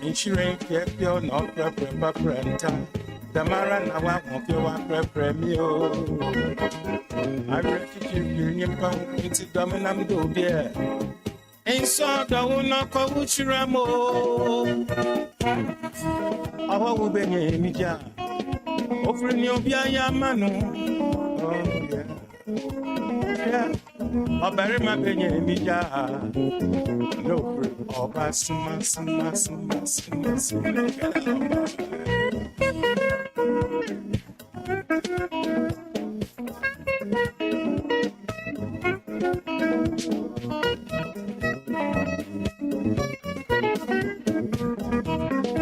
Insurance, Pio, no prenta. The Mara, now I won't feel what premio. I reckon you can into Dominam do, dear. And so, don't knock on Uchiramo. Our woman, Mija. Over in your Bia Manu. Oh, yeah. I bury my penny, Mija. No, oh, Basuma.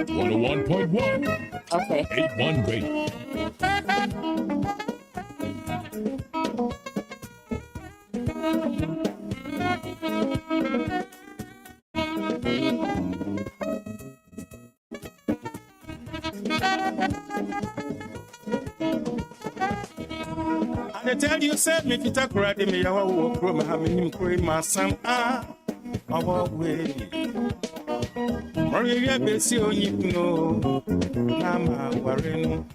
101.1. Okay. 81 radio. I tell you, said me to take right in me, I will grow having cream my son. Our way. Maria Bessie, you know, Nama Warren.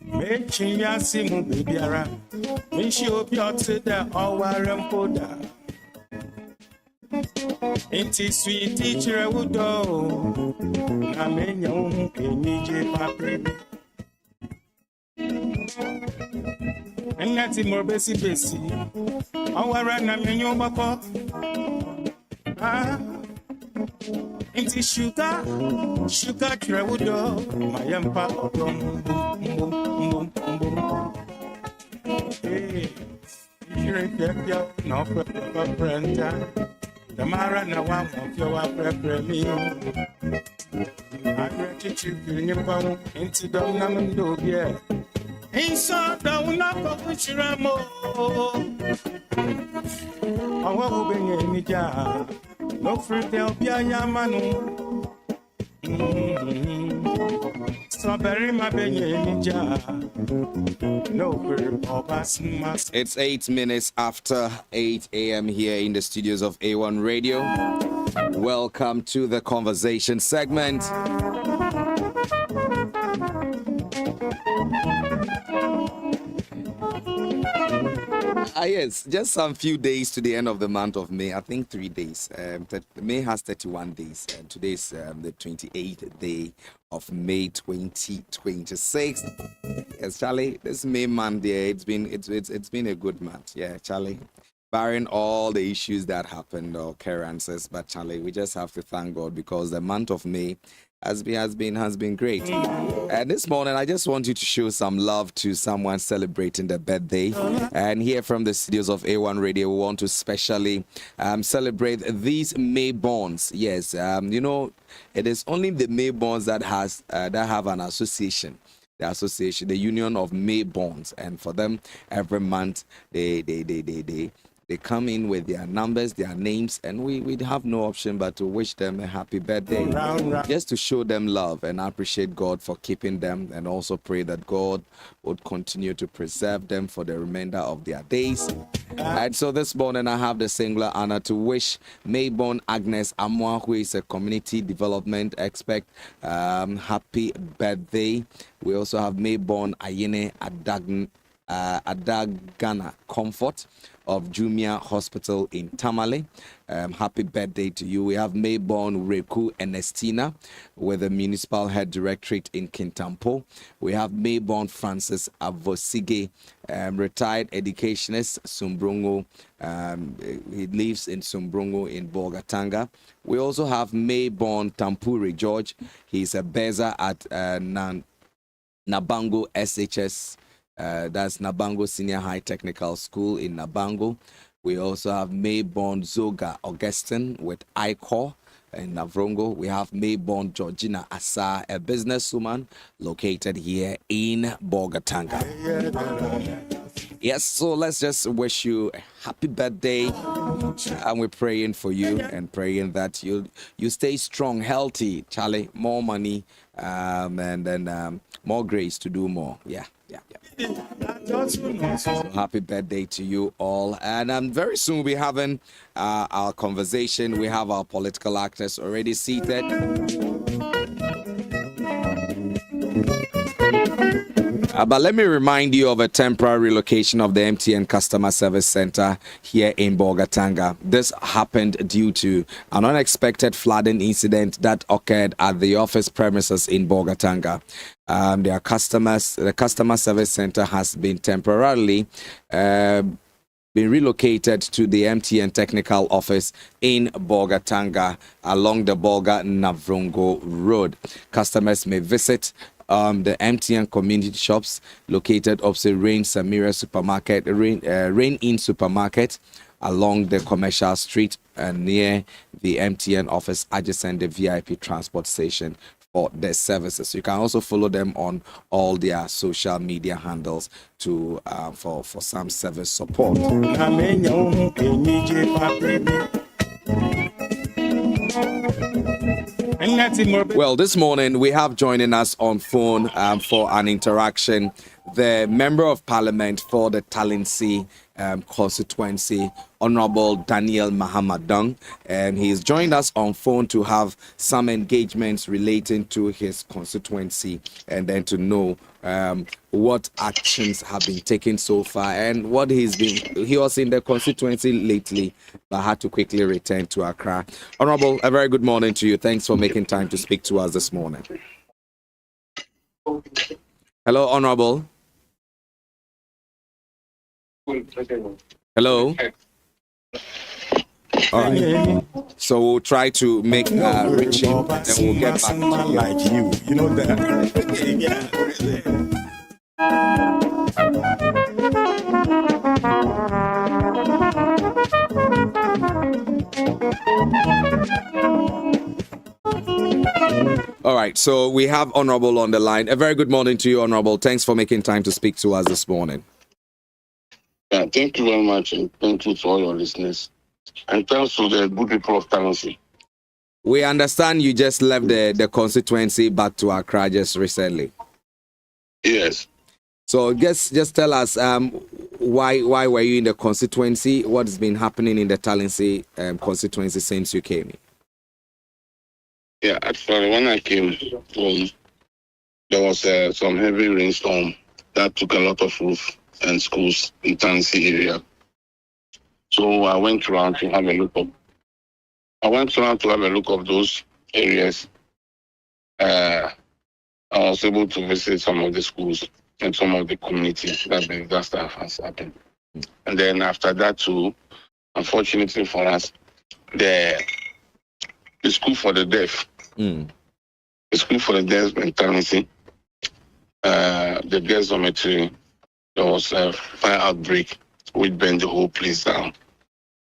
Making ya simu baby ara. When she hope you to the Owaram Poda. Ain't it sweet teacher would do? I mean, you need papi. And that's more Bessie. Owaran, I mean, you papa. Ain't it sugar Trewudo, my yampa, hey, you're no prenta. The Mara, no one of your me. I read you in your bone into Domnam do, yeah. Ain't so down knock of Uchiramo. I won't be any job. No fruit, there'll be a yamanu. Strawberry, my baby, no fruit. It's 8 minutes after 8 a.m. here in the studios of A1 Radio. Welcome to the conversation segment. Yes, just some few days to the end of the month of May. I think 3 days. May has 31 days, and today is the 28th day of May 2026. Yes, Charlie, this May month, yeah, it's been a good month. Yeah, Charlie. Barring all the issues that happened or occurrences, but Charlie, we just have to thank God because the month of May has been great. And this morning, I just want you to show some love to someone celebrating their birthday. And here from the studios of A1 Radio, we want to specially celebrate these Mayborns. Yes, it is only the Mayborns that have an association. The association, the Union of Mayborns, and for them, every month they come in with their numbers, their names, and we have no option but to wish them a happy birthday. Just to show them love and appreciate God for keeping them, and also pray that God would continue to preserve them for the remainder of their days. And so this morning I have the singular honor to wish Mayborn Agnes Amwa, who is a community development expert, happy birthday. We also have Mayborn Ayene Adagana Comfort of Jumia Hospital in Tamale. Happy birthday to you. We have Mayborn Reku Ernestina with the Municipal Head Directorate in Kintampo. We have Mayborn Francis Avosige, retired educationist, Sumbrongo. He lives in Sumbrongo in Bolgatanga. We also have Mayborn Tampuri George. He's a Beza at Nabango SHS. That's Nabango Senior High Technical School in Nabango. We also have Mayborn Zoga Augustine with ICOR in Navrongo. We have Mayborn Georgina Asa, a businesswoman located here in Bolgatanga. Yes, so let's just wish you a happy birthday, and we're praying for you and praying that you stay strong, healthy, Charlie, more money, and then more grace to do more. Yeah. Yeah. So happy birthday to you all. And very soon we'll be having our conversation. We have our political actors already seated. But let me remind you of a temporary relocation of the MTN Customer Service Center here in Bolgatanga. This happened due to an unexpected flooding incident that occurred at the office premises in Bolgatanga. The Customer Service Center has been temporarily been relocated to the MTN Technical Office in Bolgatanga along the Bolga Navrongo Road. Customers may visit the MTN community shops located opposite Rain Samira Supermarket, Rain Inn Supermarket, along the commercial street and near the MTN office adjacent the VIP transport station for their services. You can also follow them on all their social media handles to for some service support. Well, this morning we have joining us on phone for an interaction the Member of Parliament for the Talinsi constituency, Honorable Daniel Mahamadang, and he's joined us on phone to have some engagements relating to his constituency and then to know what actions have been taken so far and what he was in the constituency lately but had to quickly return to Accra. Honorable, a very good morning to you. Thanks for making time to speak to us this morning. Hello, Honorable. Hello. All right. So we'll try to make reaching, and then we'll get back to you. Like you know that. All right. So we have Honorable on the line. A very good morning to you, Honorable. Thanks for making time to speak to us this morning. Yeah, thank you very much, and thank you to all your listeners. And thanks to the good people of Talinsi. We understand you just left the constituency back to Accra just recently. Yes. So just tell us why were you in the constituency? What's been happening in the Talinsi constituency since you came in? Yeah, actually, when I came home, there was some heavy rainstorm that took a lot of roofs and schools in Talinsi area. So I went around to have a look of. Those areas. I was able to visit some of the schools and some of the communities that the disaster has happened. And then after that too, unfortunately for us, the school for the deaf, the school for the deaf in Talinsi, the girls' dormitory, there was a fire outbreak which burned the whole place down.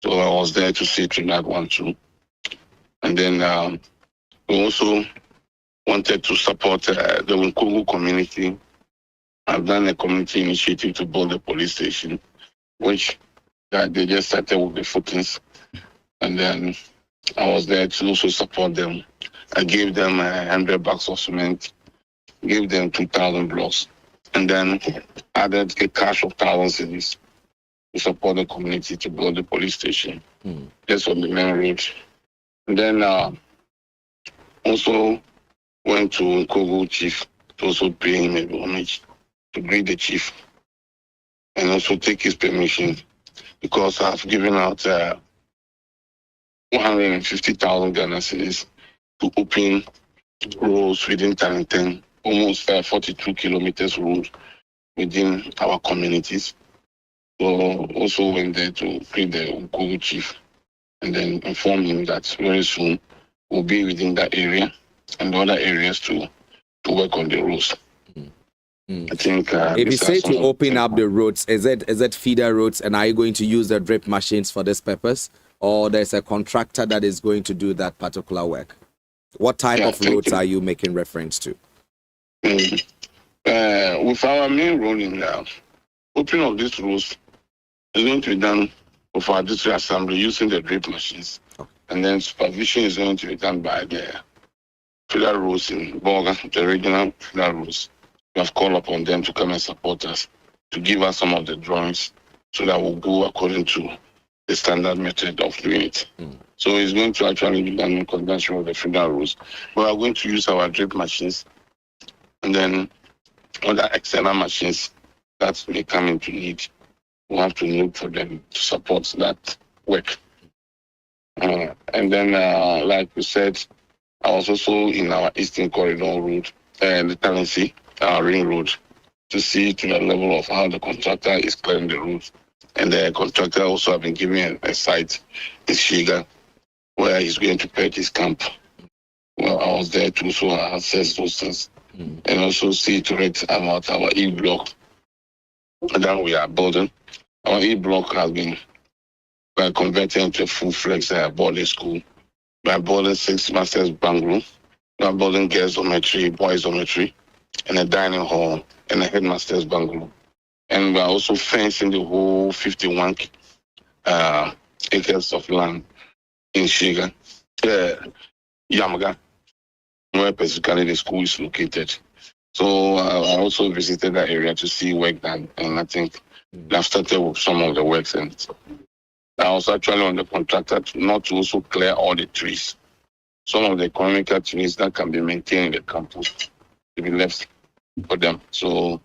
So I was there to see to that one too. And then we also wanted to support the Nkogu community. I've done a community initiative to build a police station, which they just started with the footings. And then I was there to also support them. I gave them 100 bags of cement, gave them 2,000 blocks, and then added a cash of 1,000 cedis to support the community to build the police station. Just on the main road. And then also went to Nkogu chief to also pay him a homage, to greet the chief, and also take his permission, because I've given out 150,000 Ghana cedis to open roads within Talinten, almost 42 kilometers road within our communities. So also went there to greet the Nkogu chief and then inform him that very soon we'll be within that area and the other areas to work on the roads. I think if you say to open up the roads, is it feeder roads, and are you going to use the drip machines for this purpose, or there's a contractor that is going to do that particular work? What type of roads are you making reference to? With our main road in the opening of these roads is going to be done with our district assembly using the drip machines, and then supervision is going to be done by the feeder roads in Bolga, the regional feeder roads. we have called upon them to come and support us, to give us some of the drawings so that we'll go according to the standard method of doing it. So it's going to actually be done in conjunction with the federal rules. We are going to use our drip machines and then other external machines that may come into need. We have to look for them to support that work. And then, like we said, I was also in our Eastern Corridor route, the Talency, our ring road, to see to the level of how the contractor is clearing the route. And the contractor also have been given a site in Shiga where he's going to put his camp. Well, I was there too, so I assessed those things. And also see to it about our E-block that we are building. Our E-block has been converted into a full-fledged boarding school. We are building 6 masters bungalow. We are building girls' dormitory, boys' dormitory, and a dining hall, and a headmaster's bungalow. And we are also fencing the whole 51 acres of land in Shiga, Yamaga, where basically the school is located. So I also visited that area to see work done, and I think I've started with some of the works. And I was actually on the contractor not to also clear all the trees. Some of the economical trees that can be maintained in the campus to be left for them. So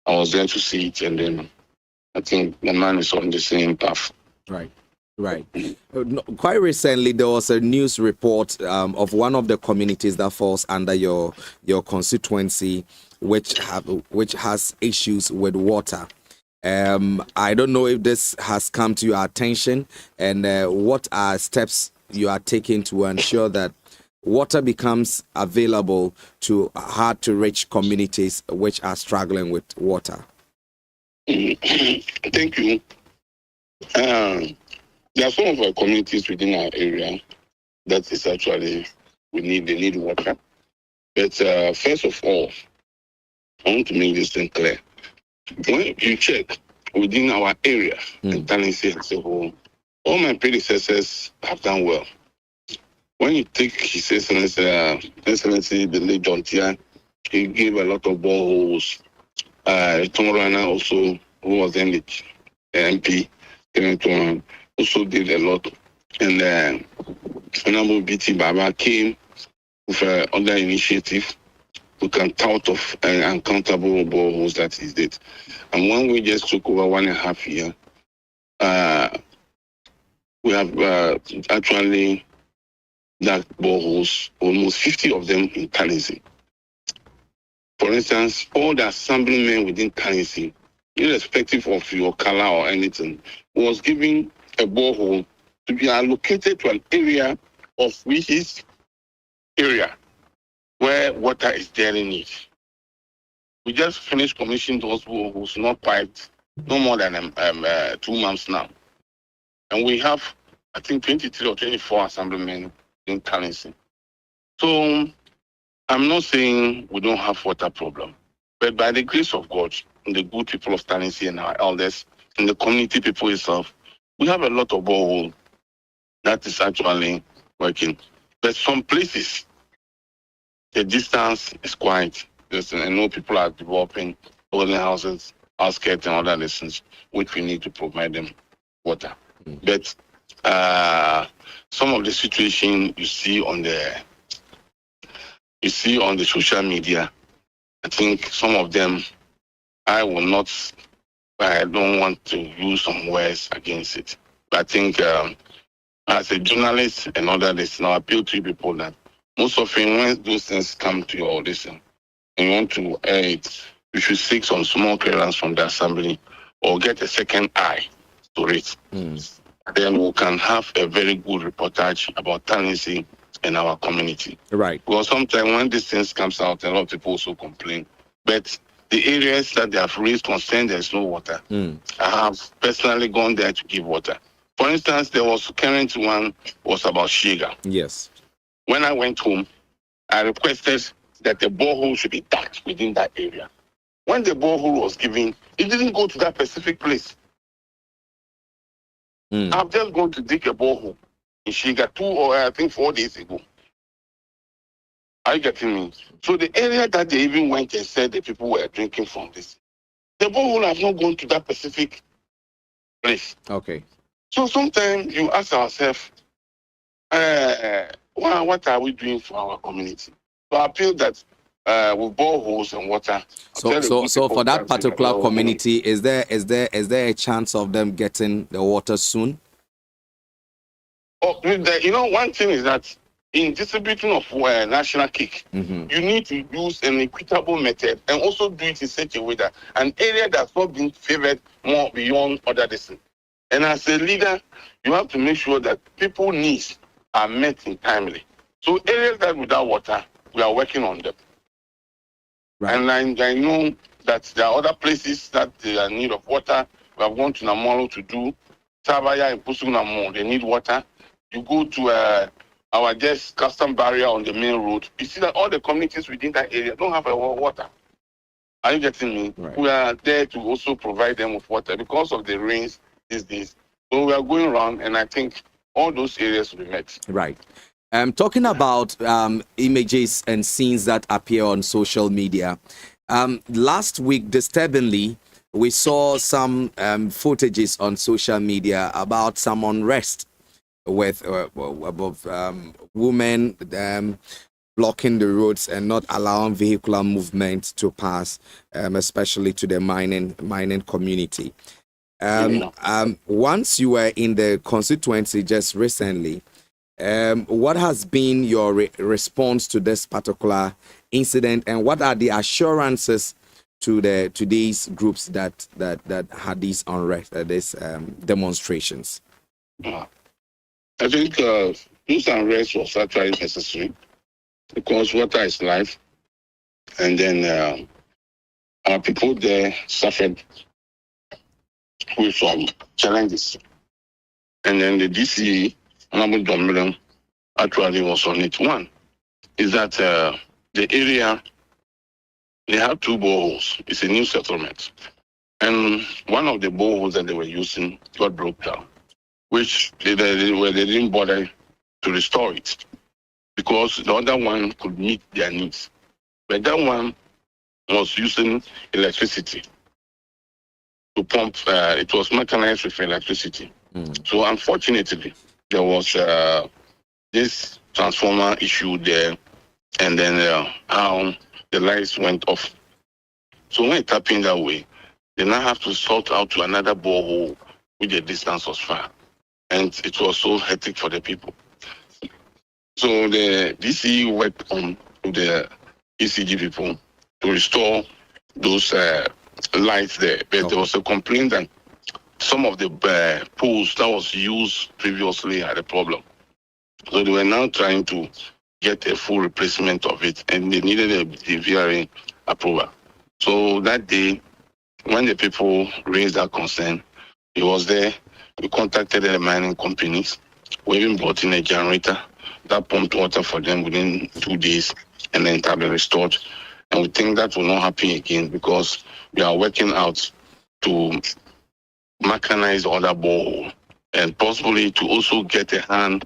I was there to see it, and then I think the man is on the same path. Right. Quite recently, there was a news report of one of the communities that falls under your constituency, which has issues with water. I don't know if this has come to your attention, and what are steps you are taking to ensure that water becomes available to hard-to-reach communities which are struggling with water. Thank you. There are some of our communities within our area that is actually they need water. But first of all, I want to make this thing clear. When you check within our area, in Talency as a whole, all my predecessors have done well. When you take His Excellency, the late John Tia, he gave a lot of boreholes. Tom Rana also, who was then the MP, also did a lot. And Honorable BT Baba came with another initiative to can tout of uncountable boreholes that he did. And when we just took over 1.5 years, we have actually dug boreholes, almost 50 of them in Talency. For instance, all the assemblymen within Talency, irrespective of your color or anything, was given a borehole to be allocated to an area of his area where water is there in need. We just finished commissioning those boreholes, not quite, no more than 2 months now. And we have, I think, 23 or 24 assemblymen in Talency. So I'm not saying we don't have water problem, but by the grace of God, and the good people of Talency and our elders, and the community people itself, we have a lot of borehole that is actually working. But some places, the distance is quite distant. I know people are developing building houses, outskirts, and other lessons, which we need to provide them water. But some of the situation you see on the social media, I think some of them, I don't want to use some words against it. But I think as a journalist and other this, now appeal to people that most often when those things come to your audition and you want to air it, you should seek some small clearance from the assembly or get a second eye to it. Then we can have a very good reportage about Talency and our community. Right. Because sometimes when these things comes out, a lot of people also complain. But the areas that they have raised concern, there's no water. I have personally gone there to give water. For instance, there was current one was about Shiga. Yes. When I went home, I requested that the borehole should be dug within that area. When the borehole was given, it didn't go to that specific place. I've just gone to dig a borehole in Shiga 2 or I think 4 days ago. Are you getting me? So the area that they even went and said the people were drinking from this, the borehole have not gone to that specific place. Okay. So sometimes you ask ourselves, what are we doing for our community? So I feel that with boreholes and water. So for that particular community, is there a chance of them getting the water soon? Oh, one thing is that in distributing of national cake, you need to use an equitable method and also do it in such a way that an area that's not being favored more beyond other distance. And as a leader, you have to make sure that people's needs are met in timely. So areas that without water, we are working on them. Right. And I know that there are other places that they are in need of water. We have gone to Namolo to do Tabaya and Pusunamo. They need water. You go to our just custom barrier on the main road. You see that all the communities within that area don't have water. Are you getting me? Right. We are there to also provide them with water because of the rains these days. So we are going around, and I think all those areas will be met. Right. Talking about images and scenes that appear on social media. Last week, disturbingly, we saw some footages on social media about some unrest with women blocking the roads and not allowing vehicular movement to pass, especially to the mining community. Once you were in the constituency just recently, what has been your response to this particular incident, and what are the assurances to these groups that had these unrest, these demonstrations? I think this unrest was actually necessary because water is life, and then our people there suffered with some challenges, and then the DCE, Honorable Dominion, actually was on it. One is that the area, they have two boreholes. It's a new settlement, and one of the boreholes that they were using got broke down, which they didn't bother to restore it because the other one could meet their needs. But that one was using electricity to pump. It was mechanized with electricity. So unfortunately, there was this transformer issue there, and then how the lights went off. So when it happened that way, they now have to sort out to another borehole, which the distance was far. And it was so hectic for the people. So the DCE worked on the ECG people to restore those lights there. But there was a complaint that some of the poles that was used previously had a problem. So they were now trying to get a full replacement of it, and they needed a VRA approval. So that day, when the people raised that concern, he was there. We contacted the mining companies. We even brought in a generator that pumped water for them within 2 days, and then it had been restored. And we think that will not happen again because we are working out to mechanize other borehole and possibly to also get a hand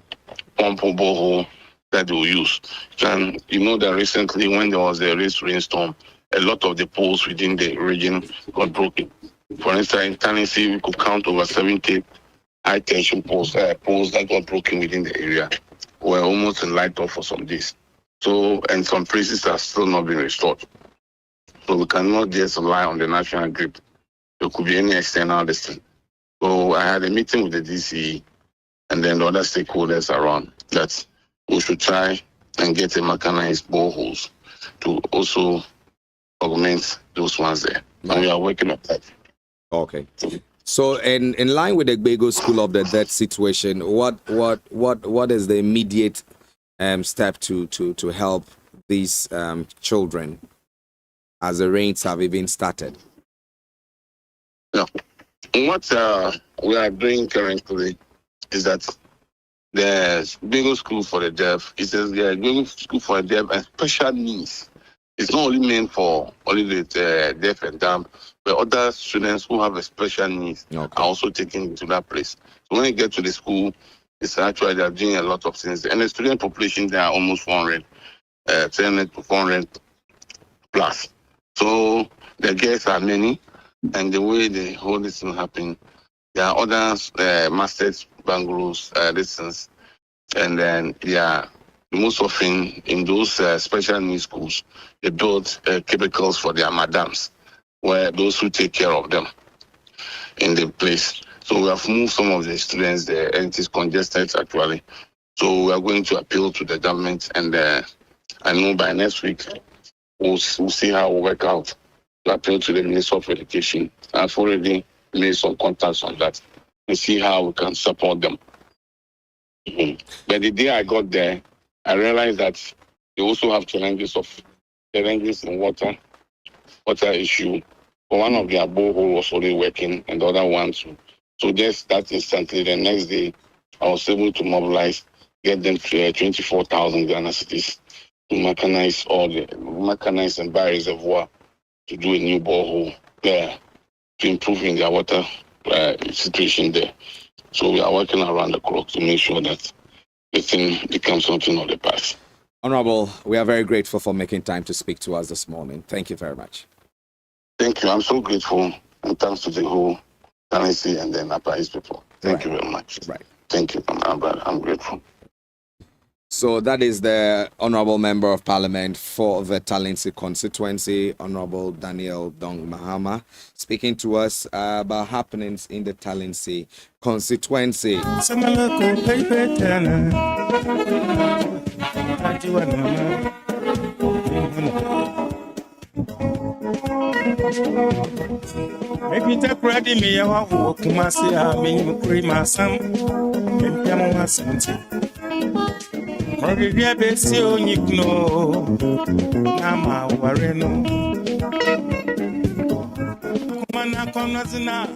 pump borehole that they will use. And you know that recently when there was a rainstorm, a lot of the poles within the region got broken. For instance, in Tennessee, we could count over 70 high tension poles that got broken within the area. Were almost in light off for some days. So, and some places are still not being restored. So we cannot just rely on the national grid. There could be any external distance. So I had a meeting with the DCE and then the other stakeholders around that we should try and get a mechanized boreholes to also augment those ones there. And we are working on that. Okay. So in line with the Gbego School of the Dead situation, what is the immediate step to help these children as the rains have even started? Yeah. What we are doing currently is that the Gbego School for the Deaf is the Gbego School for the Deaf and special needs. It's not only meant for only the deaf and dumb, but other students who have a special needs are also taken into that place. So when you get to the school, it's actually they're doing a lot of things. And the student population, there are almost 400. 300 to 400 plus. So the guests are many, and the way the whole thing happen, there are other masters bungalows distance, and then most often in those special needs schools, they build cubicles for their madams, where those who take care of them in the place. So we have moved some of the students there, and it is congested actually. So we are going to appeal to the government, and I know by next week we'll see how we work out to appeal to the Minister of Education. I've already made some contacts on that and see how we can support them. But the day I got there, I realized that they also have challenges in water issue. But one of their borehole was already working, and the other one too. So just that instantly, the next day, I was able to mobilize, get them to 24,000 Ghana cities to mechanize and buy reservoir to do a new borehole there to improve in their water situation there. So we are working around the clock to make sure that the thing becomes something of the past. Honorable, we are very grateful for making time to speak to us this morning. Thank you very much. Thank you. I'm so grateful, and thanks to the whole Tennessee and the Upper East people. Thank you very much. Right. Thank you. I'm grateful. So that is the Honorable Member of Parliament for the Talensi constituency, Honorable Daniel Dong Mahama, speaking to us about happenings in the Talensi constituency. Epita kradi me ya wa kuma se a me kuri masam empia mo asante Moribia be si onyikno na ma ware no kuma na kono zina.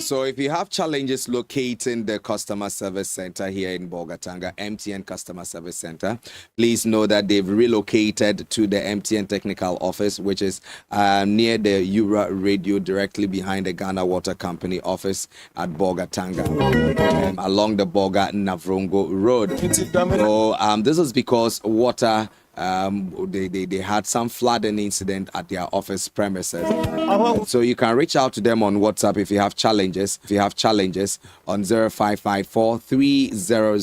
So if you have challenges locating the customer service center here in Bolgatanga, MTN Customer Service Center, please know that they've relocated to the MTN Technical Office, which is near the Eura Radio, directly behind the Ghana Water Company office at Bolgatanga, along the Boga Navrongo Road. So this is because water they had some flooding incident at their office premises. So you can reach out to them on WhatsApp if you have challenges. If you have challenges on 0554 300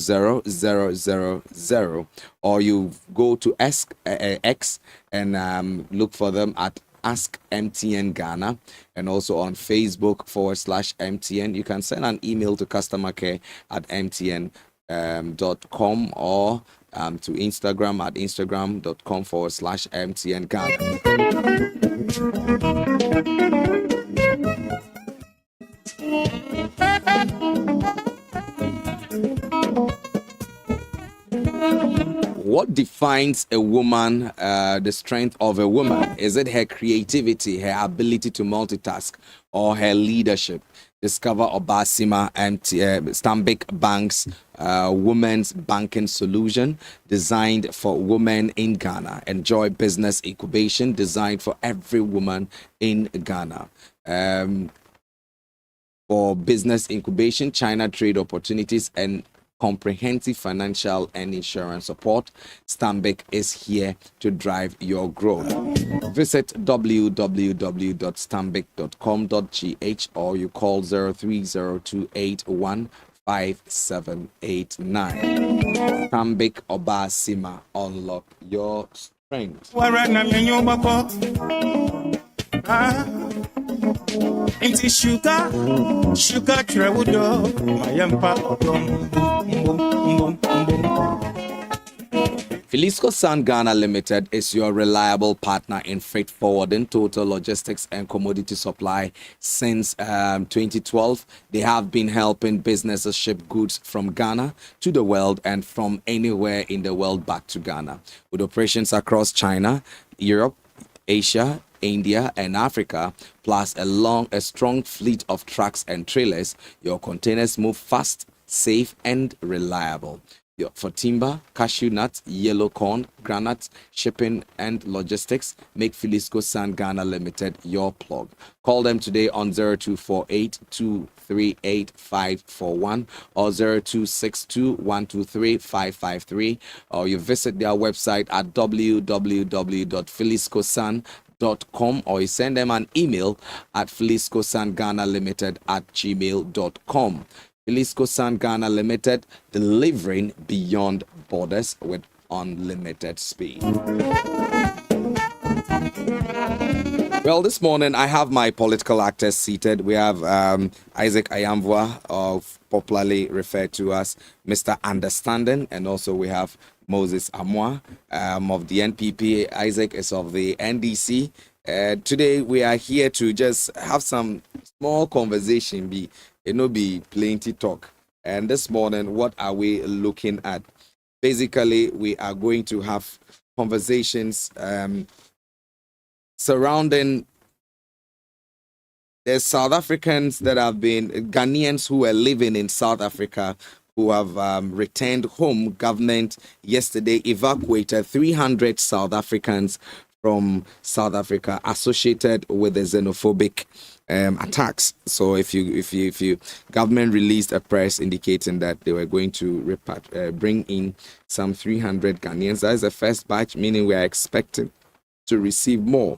000, or you go to X and look for them at Ask MTN Ghana, and also on Facebook /MTN. You can send an email to customercare@mtn.com or to Instagram at instagram.com/MTN Ghana. What defines a woman, the strength of a woman? Is it her creativity, her ability to multitask, or her leadership? Discover Obasima and Stanbic Bank's Women's Banking Solution, designed for women in Ghana. Enjoy business incubation designed for every woman in Ghana. For business incubation, China trade opportunities, and comprehensive financial and insurance support, Stanbic is here to drive your growth. Visit www.stanbic.com.gh or you call 0302815789. Stanbic Obasima, unlock your strength. Inti sugar trewudo mayampa odom. Filisco San Ghana Limited is your reliable partner in freight forwarding, total logistics, and commodity supply since 2012. They have been helping businesses ship goods from Ghana to the world and from anywhere in the world back to Ghana. With operations across China, Europe, Asia, India, and Africa, plus a strong fleet of trucks and trailers, your containers move fast, safe, and reliable. For timber, cashew nuts, yellow corn, granite, shipping, and logistics, make Filisco Sand Ghana Limited your plug. Call them today on 0248 238 541 or 0262 123 553, or you visit their website at www.filiscosan.com, or you send them an email at filiscosanghanalimited@gmail.com. Filisco Sand Ghana Limited, delivering beyond borders with unlimited speed. Well, this morning I have my political actors seated. We have Isaac Ayamvua, popularly referred to as Mr. Understanding, and also we have Moses Amwa of the NPP. Isaac is of the NDC. Today we are here to just have some small conversation, be plenty talk. And this morning, what are we looking at? Basically, we are going to have conversations surrounding the South Africans that have been Ghanaians who are living in South Africa, who have returned home. Government yesterday evacuated 300 South Africans from South Africa associated with the xenophobic attacks. So if you government released a press indicating that they were going to bring in some 300 Ghanaians. That is the first batch, meaning we are expecting to receive more.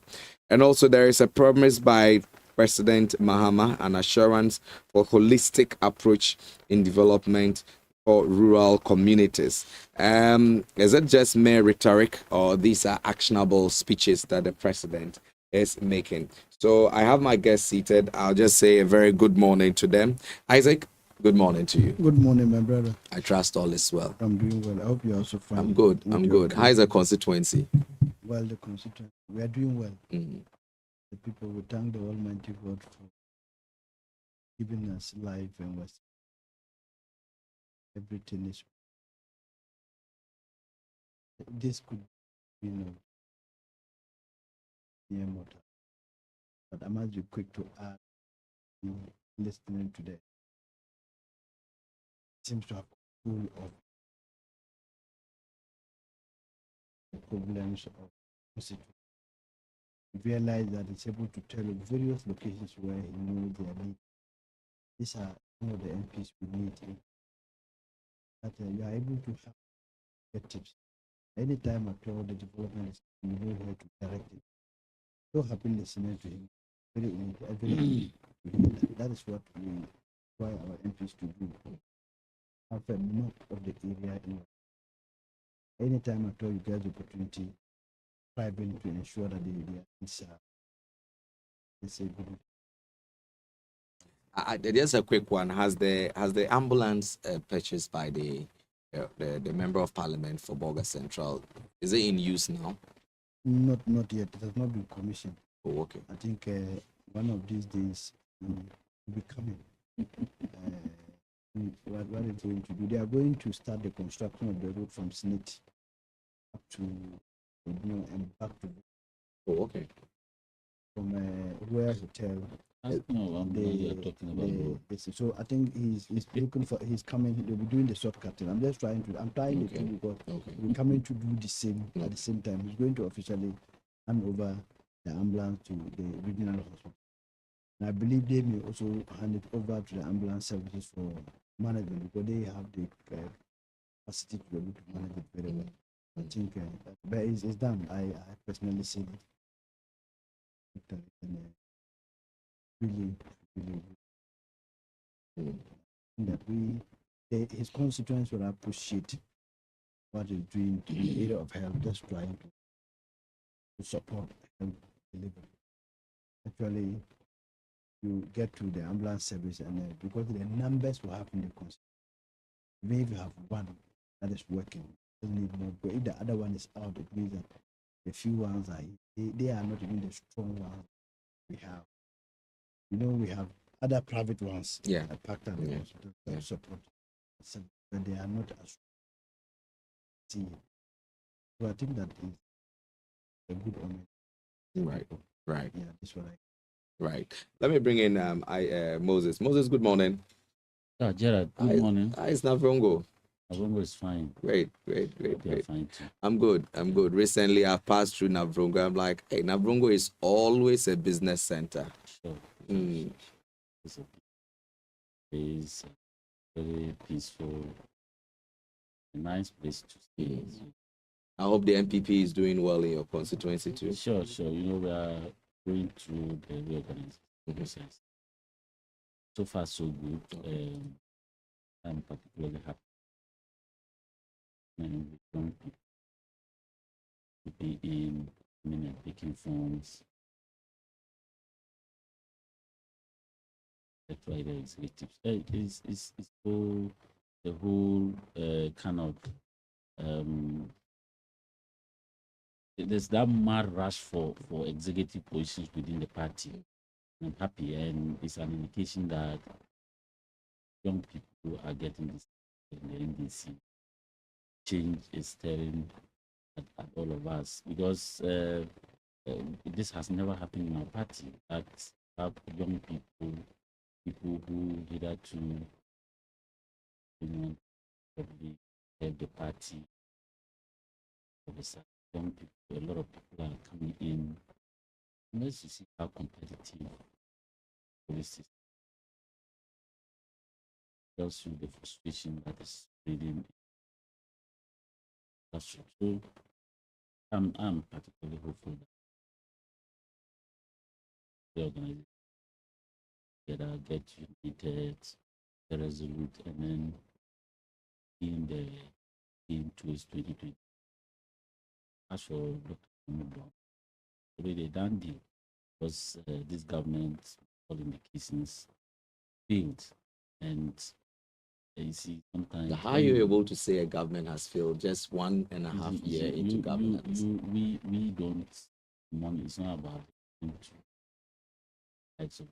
And also there is a promise by President Mahama, an assurance for holistic approach in development for rural communities. Is it just mere rhetoric, or these are actionable speeches that the president is making? So I have my guests seated. I'll just say a very good morning to them. Isaac, good morning to you. Good morning, my brother. I trust all is well. I'm doing well. I hope you're also fine. I'm good. How is the constituency? Well, the constituency, we are doing well. The people, we thank the Almighty God for giving us life and everything is. This could be near mortal. But I must be quick to add, listening to that, seems to have full of problems of situation. Realize that it's able to tell you various locations where he knows they are needed. These are some of the MPs we need. That you are able to have get tips. Anytime at all the development is, you know where to direct it. So happy listening to him. Very that is what we try our MPs to do. Have a map of the area. Anytime at all you get the opportunity, striving to ensure that the area is a good. Just a quick one. Has the ambulance purchased by the member of parliament for Bolga Central, is it in use now? Not yet. It has not been commissioned. Oh, okay. I think one of these days will be coming. What are they going to do? They are going to start the construction of the road from Snit up to and back to. Oh, okay. From Royal Hotel. So I think he's looking for. He's coming. They'll be doing the shortcutting. I'm trying the two because we're coming to do the same at the same time. He's going to officially hand over the ambulance to the regional hospital. And I believe they may also hand it over to the ambulance services for management because they have the capacity to be able to manage it very well. I think, but it's done. I personally see it. Really that his constituents will appreciate what he's doing in the area of health, just trying to support health delivery. Actually, you get to the ambulance service, and because the numbers will have in the constituency, even if you have one that is working, doesn't need more. But if the other one is out, it means that the few ones they are not even the strong ones we have. We have other private ones, packed at the hospital that support, but they are not as seen. So I think that is a good omen. Right. Yeah, that's what Right. Let me bring in Moses. Moses, good morning. Gerard, good morning. It's Navrongo. Navrongo is fine. Great. They are fine too. I'm good. Recently, I've passed through Navrongo. I'm like, hey, Navrongo is always a business center. Sure. Mm. It's a place, very peaceful, a nice place to stay. I hope the MPP is doing well in your constituency too. Sure. You know, we are going through the reorganization process. So far, so good. I'm particularly happy. And we don't be in taking forms. That's why the executives. It's the whole kind of there's that mad rush for executive positions within the party. I'm happy, and it's an indication that young people are getting this in the NDC. Change is staring at all of us, because this has never happened in our party. That have young people who hitherto, probably help the party. Young people, a lot of people are coming in. Unless you see how competitive policies tells you the frustration that is breeding. That's true. So I'm particularly hopeful that the organization together get united, resolute, and then in the team towards 2020. As for Dr. Mubon, already done deal, because this government, all indications, failed. And you see, sometimes How are you able to say a government has failed just 1.5 year into governance? We don't. Money is not about types of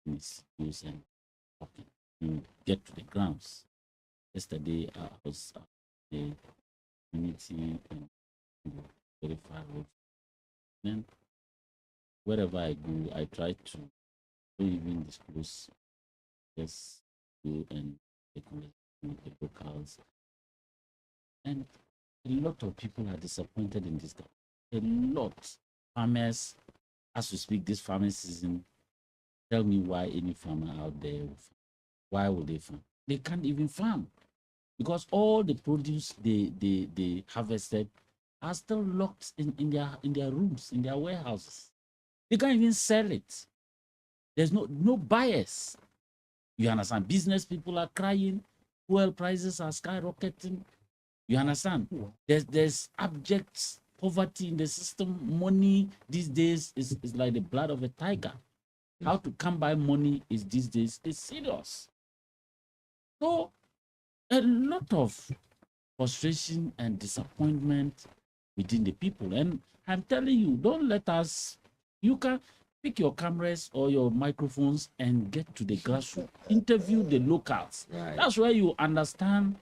misuse and talking. You get to the grounds. Yesterday, I was at the community and very far away. Then, wherever I go, I try to don't even disclose. Just go and take conversation with the locals. And a lot of people are disappointed in this government. A lot. Farmers, as we speak, this farming season, tell me why any farmer out there, why would they farm? They can't even farm, because all the produce they harvested are still locked in their rooms, in their warehouses. They can't even sell it. There's no buyers. You understand? Business people are crying. Fuel prices are skyrocketing. You understand? There's abject poverty in the system. Money these days is like the blood of a tiger. How to come by money is these days is serious. So a lot of frustration and disappointment within the people. And I'm telling you, don't let us. You can pick your cameras or your microphones and get to the grassroots. Interview the locals. Right. That's where you understand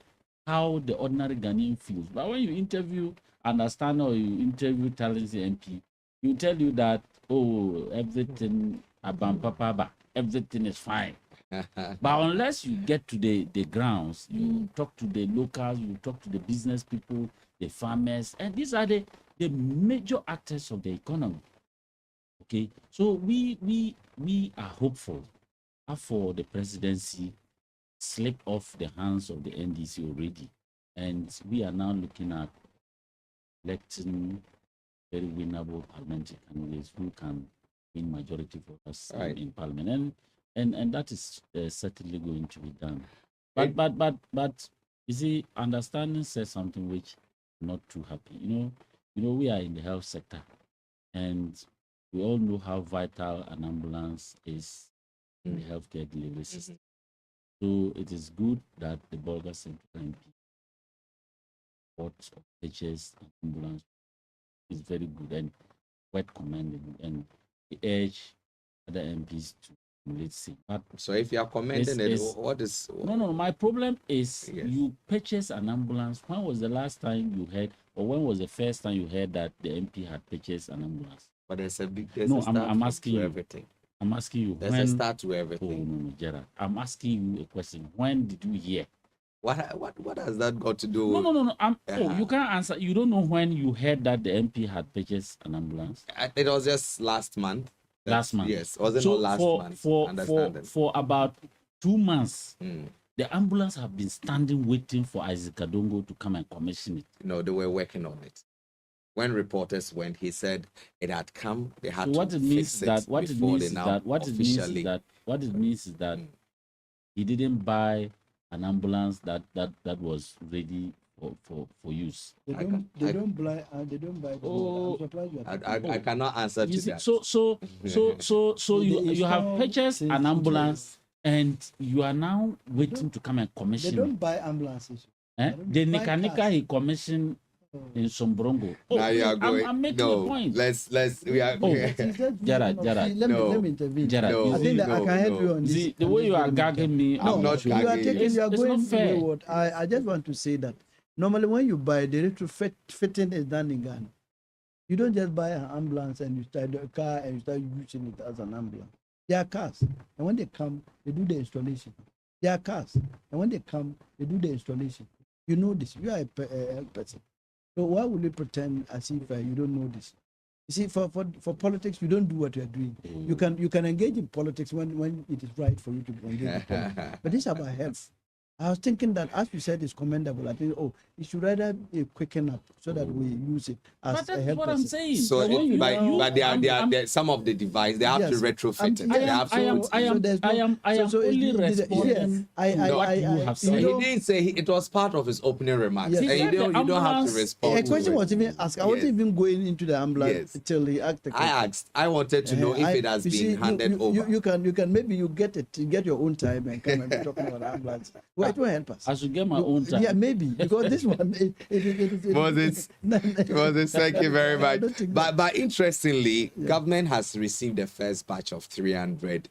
how the ordinary Ghanaian feels. But when you interview, understand, or you interview Talents MP, you tell you that, oh, everything, everything is fine. But unless you get to the grounds, you talk to the locals, you talk to the business people, the farmers, and these are the major actors of the economy. Okay, so we are hopeful for the presidency slip off the hands of the NDC already, and we are now looking at electing very winnable parliamentary candidates who can win majority for us in parliament, and that is certainly going to be done. But you see, understanding says something which I'm not too happy. You know, we are in the health sector, and we all know how vital an ambulance is in the healthcare delivery system. So it is good that the Bolga Central MP board of HS and ambulance is very good and quite commendable, and we urge other MPs to let's see. But so if you are commending it, what is no, my problem is you purchase an ambulance. When was the last time you heard, or when was the first time you heard that the MP had purchased an ambulance? But there's a big I'm asking you everything. I'm asking you there's a start to everything. Oh no, Gerard. I'm asking you a question. When did you hear What has that got to do? No. Oh, Uh-huh. you can't answer. You don't know when you heard that the MP had purchased an ambulance. It was just last month. Last month. Yes, was it So not last month? for about 2 months, Mm. the ambulance have been standing waiting for Isaac Adongo to come and commission it. No, they were working on it. When reporters went, he said it had come. They had So to what it means fix is it that what it before means they is now that what it means officially. is that what it means is that Mm. he didn't buy an ambulance that was ready for use. They I don't. can- They I- don't buy. They don't buy. The Oh, I'm surprised you are I cannot answer You to see, that. so The you have install purchased says an it ambulance and you are now waiting to come and They commission it. don't buy ambulances. Eh? don't The buy Nika cars. he commissioned Oh. in Sombrongo. Oh, Now you are please, going. I'm making no, a point. let's we are. Oh. Gerard, Gerard, let no. me intervene. Gerard, No, you I think that I no, can help no. you on this. See, the on way this you are very matter. gagging me, I'm not You are gagging. taking. You are It's going not fair. wayward. I just want to say that normally when you buy, the retrofitting is done in Ghana. You don't just buy an ambulance and you start a car and you start using it as an ambulance. There are cars, and when they come, they do the installation. There are cars, and when they come, they do the installation. You know this. You are a person. So why would you pretend as if you don't know this? You see, for politics, you don't do what you are doing. You can engage in politics when it is right for you to engage in politics. But this is about health. I was thinking that, as you said, it's commendable. I think, it should rather be quicken up so that we use it as But a that's health what I'm person. saying. So, when you- but they I'm- are some of the device they have to Yes. retrofit it. I They am- have to I am put- only responding to what you have So he said. didn't say it was part of his opening remarks. Yes. And He you said don't the have to ambulance- respond. A to question it. was even asked. I Yes. wasn't even going into the ambulance Yes. till he asked the question. I asked. I wanted to know if it has you been see, handed over. You can maybe you get it. You get your own time and come and be talking about ambulance. Well, it will help us. I should get my own time. Yeah, maybe because this one. Moses, Moses, thank you very I much. don't think But interestingly, government has received the first batch of 300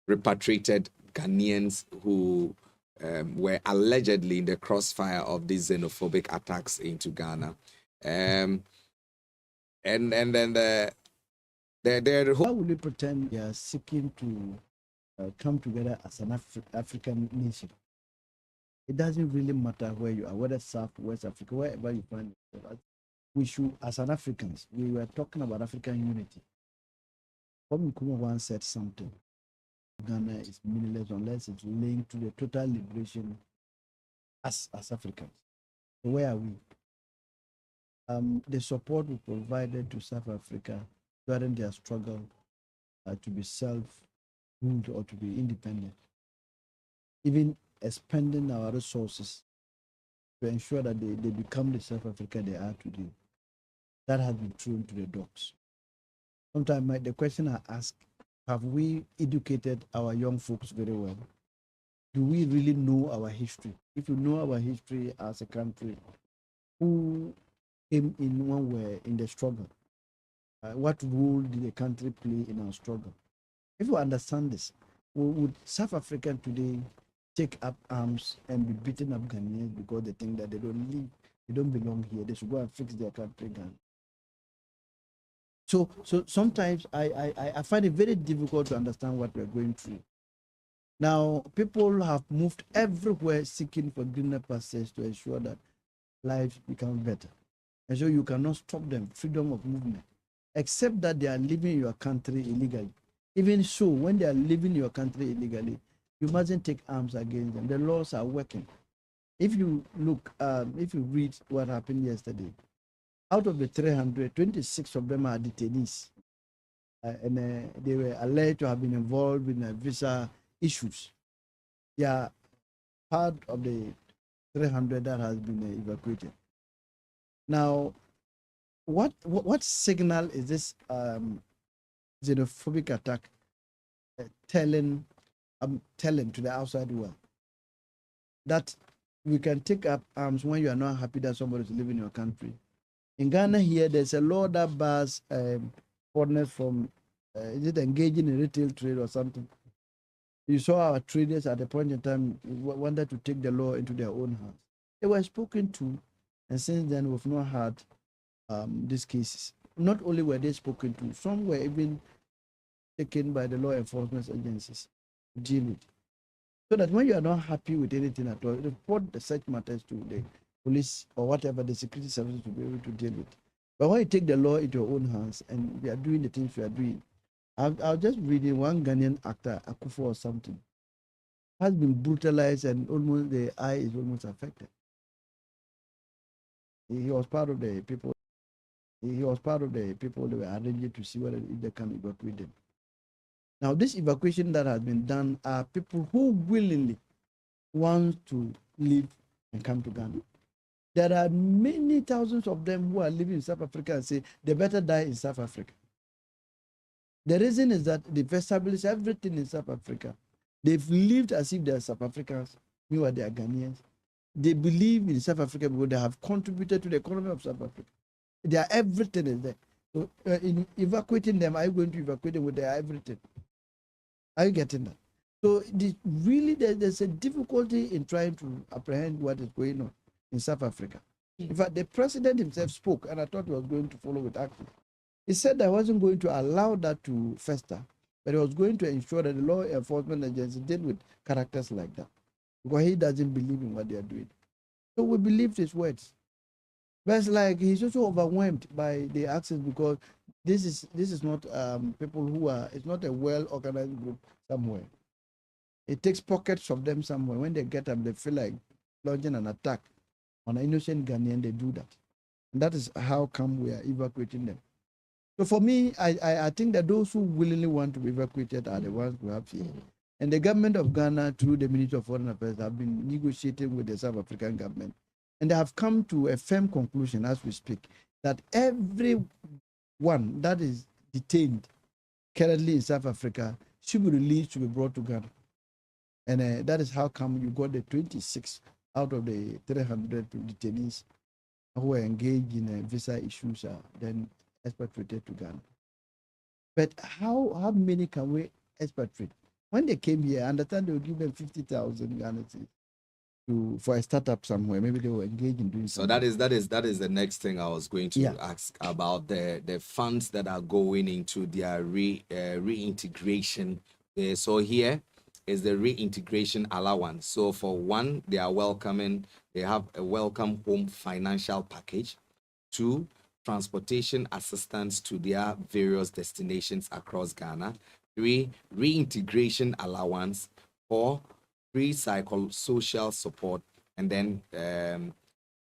repatriated Ghanaians who were allegedly in the crossfire of these xenophobic attacks into Ghana. And then the Why would we pretend we are seeking to come together as an African nation? It doesn't really matter where you are, whether South, West Africa, wherever you find yourself. We should, as an Africans, we were talking about African unity. Kwame Nkrumah once said something. Ghana is meaningless unless it's linked to the total liberation as Africans. So where are we? The support we provided to South Africa during their struggle to be self-ruled or to be independent, even expending our resources to ensure that they become the South Africa they are today, that has been thrown to the dogs. Sometimes the question I ask, have we educated our young folks very well? Do we really know our history? If you know our history as a country, who came in when we're in the struggle? What role did the country play in our struggle? If you understand this, would South Africa today take up arms and be beating up Ghanaians because they think that they don't belong here, they should go and fix their country Ghana? So sometimes I find it very difficult to understand what we're going through. Now, people have moved everywhere seeking for greener pastures to ensure that lives become better. And so you cannot stop them, freedom of movement, except that they are living in your country illegally. Even so, when they are living in your country illegally, you mustn't take arms against them. The laws are working. If you look, if you read what happened yesterday, out of the 300, 26 of them are detainees. And they were alleged to have been involved in visa issues. They are part of the 300 that has been evacuated. Now, what signal is this xenophobic attack telling to the outside world? That we can take up arms when you are not happy that somebody is living in your country. In Ghana here, there's a law that bars foreigners from is it engaging in retail trade or something. You saw our traders at the point in time wanted to take the law into their own hands. They were spoken to, and since then we've not had these cases. Not only were they spoken to, some were even taken by the law enforcement agencies to deal with. So that when you are not happy with anything at all, report such matters to the police or whatever the security services to be able to deal with. But when you take the law into your own hands and we are doing the things we are doing, I'll just reading one Ghanaian actor, Akufo or something, has been brutalized and almost the eye is almost affected. He was part of the people. He was part of the people that were arranging to see whether if they can evacuate them. Now, this evacuation that has been done are people who willingly want to leave and come to Ghana. There are many thousands of them who are living in South Africa and say they better die in South Africa. The reason is that they've established everything in South Africa. They've lived as if they're South Africans, meanwhile they are Ghanaians. They believe in South Africa because they have contributed to the economy of South Africa. Their everything is there. So in evacuating them, are you going to evacuate them with their everything? Are you getting that? So really, there's a difficulty in trying to apprehend what is going on in South Africa. In fact, the president himself spoke, and I thought he was going to follow with action. He said that he wasn't going to allow that to fester, but he was going to ensure that the law enforcement agency deal with characters like that, because he doesn't believe in what they are doing. So we believe his words. But it's like he's also overwhelmed by the access because this is not people who are, it's not a well-organized group somewhere. It takes pockets of them somewhere. When they get up, they feel like launching an attack on an innocent Ghanaian, they do that. And that is how come we are evacuating them. So for me, I think that those who willingly want to be evacuated are the ones we have here. And the government of Ghana, through the Ministry of Foreign Affairs, have been negotiating with the South African government. And they have come to a firm conclusion as we speak that everyone that is detained currently in South Africa should be released to be brought to Ghana. And that is how come you got the 26 out of the 300 detainees who were engaged in visa issues then expatriated to Ghana. But how many can we expatriate? When they came here, I understand they will give them 50,000 Ghana for a startup somewhere. Maybe they were engaged in doing so something. that is the next thing I was going to ask about the funds that are going into their reintegration. So here is the reintegration allowance. So for one, they have a welcome home financial package. 2, transportation assistance to their various destinations across Ghana. 3, reintegration allowance. 4, free psychosocial support. And then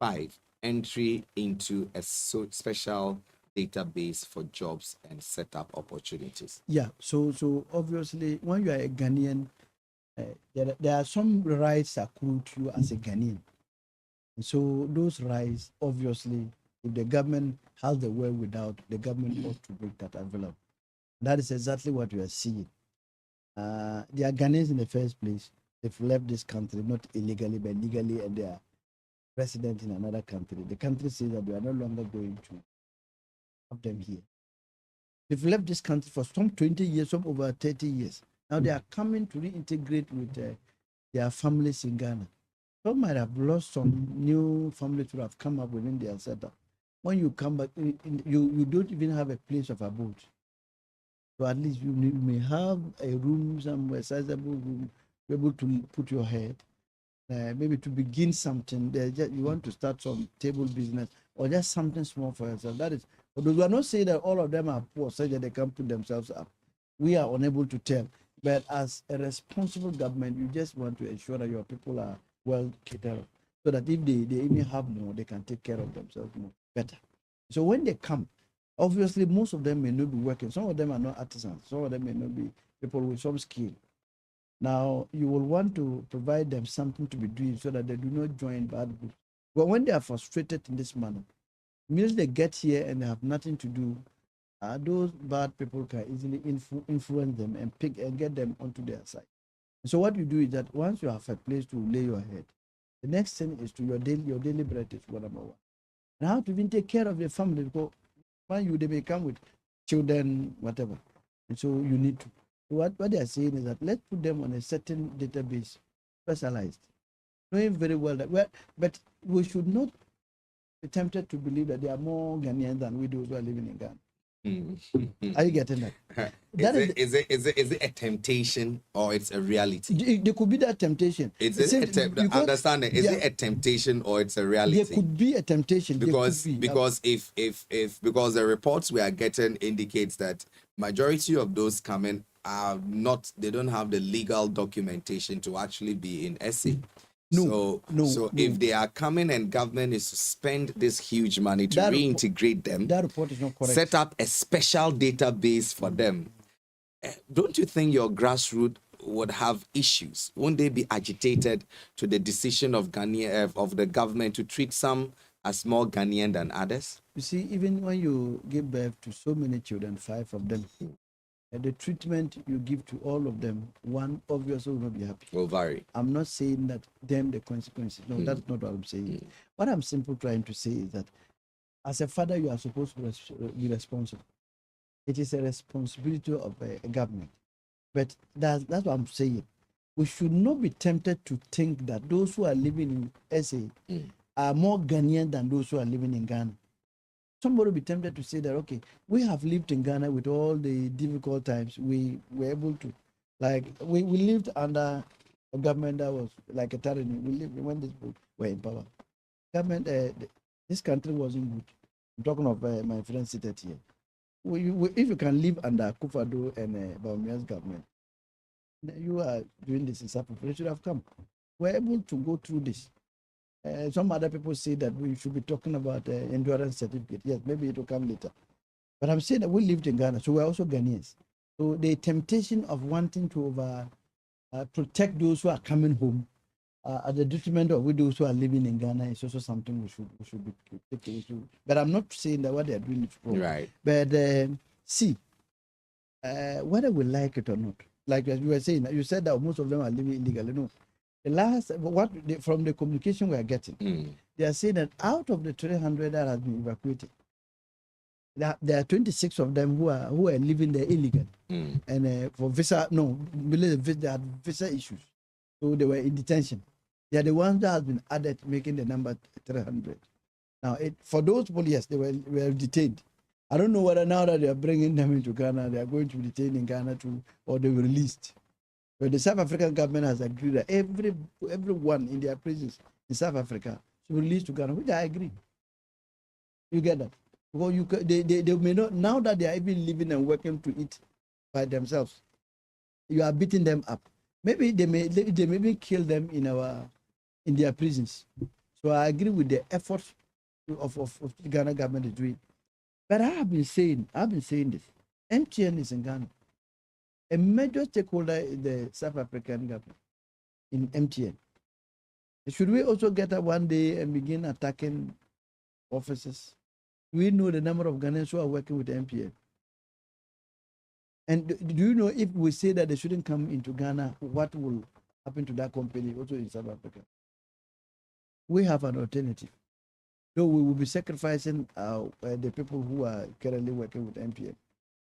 5, entry into a special database for jobs and setup opportunities. Yeah, so obviously when you are a Ghanaian, there are some rights accrued to you as a Ghanaian. And so those rights, obviously, if the government has the will without, the government ought to make that available. That is exactly what we are seeing. They are Ghanaians in the first place. They've left this country, not illegally, but legally, and they are resident in another country. The country says that we are no longer going to have them here. They've left this country for some 20 years, some over 30 years. Now they are coming to reintegrate with their families in Ghana. Some might have lost some new families who have come up within their setup. When you come back, you don't even have a place of abode. So at least you may have a room somewhere, sizable room, be able to put your head, maybe to begin something. You want to start some table business or just something small for yourself. That is, although we are not saying that all of them are poor, so that they can put themselves up. We are unable to tell. But as a responsible government, you just want to ensure that your people are well catered, so that if they even have more, they can take care of themselves more better. So when they come, obviously most of them may not be working. Some of them are not artisans. Some of them may not be people with some skill. Now you will want to provide them something to be doing so that they do not join bad groups. But when they are frustrated in this manner, means they get here and they have nothing to do. Those bad people can easily influence them and get them onto their side. So what you do is that once you have a place to lay your head, the next thing is to your daily bread is number one. And how to even take care of your family, because when they may come with children, whatever. And so you need to. So what they are saying is that let's put them on a certain database, specialized, knowing very well that but we should not be tempted to believe that there are more Ghanaians than we do who are living in Ghana. Are you getting that? That Is it a temptation or it's a reality? There could be that temptation. Is it understanding? Is it a temptation or it's a reality? There could be a temptation because there could be. if because the reports we are getting indicates that majority of those coming are not, they don't have the legal documentation to actually be in SA. No. So if they are coming and government is to spend this huge money to reintegrate them, that report is not correct. Set up a special database for them. Don't you think your grassroots would have issues? Won't they be agitated to the decision of of the government to treat some as more Ghanaian than others? You see, even when you give birth to so many children, 5 of them, the treatment you give to all of them, one obviously will not be happy. Will vary. I'm not saying that them the consequences. No, that's not what I'm saying. What I'm simply trying to say is that as a father, you are supposed to be responsible. It is a responsibility of a government. But that's what I'm saying. We should not be tempted to think that those who are living in SA are more Ghanaian than those who are living in Ghana. Somebody will be tempted to say that, okay, we have lived in Ghana with all the difficult times. We were able to, like, we lived under a government that was like a tyranny. We lived when these people were in power. Government, this country wasn't good. I'm talking of my friend seated here. If you can live under Akufo-Addo and Bawumia's government, you are doing this in South Africa. They should have come. We're able to go through this. Some other people say that we should be talking about endurance certificate. Yes, maybe it will come later. But I'm saying that we lived in Ghana, so we're also Ghanaians. So the temptation of wanting to protect those who are coming home at the detriment of those who are living in Ghana is also something we should be taking into. But I'm not saying that what they are doing is wrong. Right. But see, whether we like it or not, like as you were saying, you said that most of them are living illegally. No. From the communication we are getting, they are saying that out of the 300 that has been evacuated, there are 26 of them who are living there illegally, and for visa, they had visa issues, so they were in detention. They are the ones that have been added, making the number 300. Now, for those people, yes, they were detained. I don't know whether now that they are bringing them into Ghana, they are going to be detained in Ghana too, or they were released. But the South African government has agreed that everyone in their prisons in South Africa should be released to Ghana, which I agree. You get that? Because they may not, now that they are even living and working to eat by themselves, you are beating them up. Maybe they may kill them in their prisons. So I agree with the efforts of the Ghana government is doing. But I have been saying this. MTN is in Ghana. A major stakeholder is the South African government in MTN. Should we also get up one day and begin attacking offices? We know the number of Ghanaians who are working with MTN. And do you know, if we say that they shouldn't come into Ghana, what will happen to that company also in South Africa? We have an alternative. So we will be sacrificing the people who are currently working with MTN.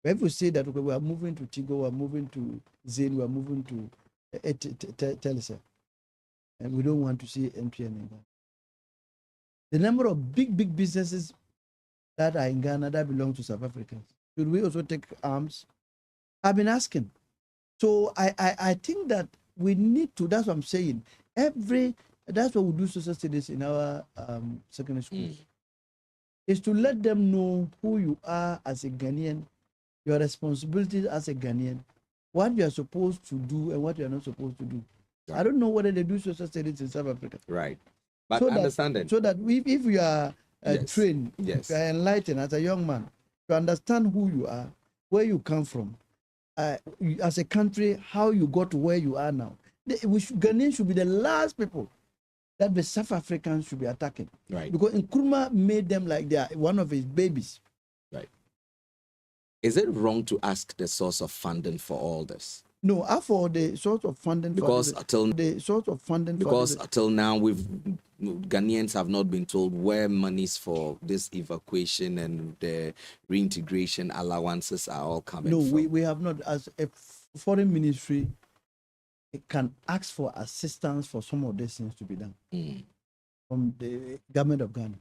But if we say that we are moving to Tigo, we are moving to Zain, we are moving to Telecel, and we don't want to see MTN in Ghana. The number of big businesses that are in Ghana that belong to South Africans, should we also take arms? I've been asking. So I think that we need to, that's what I'm saying. That's what we do social studies in our secondary schools. Is to let them know who you are as a Ghanaian, your responsibilities as a Ghanaian, what you are supposed to do and what you are not supposed to do. Right. I don't know whether they do social studies in South Africa. Right. But so understanding. So that if you are trained, if you are enlightened as a young man, to understand who you are, where you come from, as a country, how you got to where you are now. Ghanaians should be the last people that the South Africans should be attacking. Right. Because Nkrumah made them like they are one of his babies. Right. Is it wrong to ask the source of funding for all this? No, for the source of funding. Because until now, Ghanaians have not been told where monies for this evacuation and the reintegration allowances are all coming from. No, we have not. As a foreign ministry, it can ask for assistance for some of these things to be done from the government of Ghana.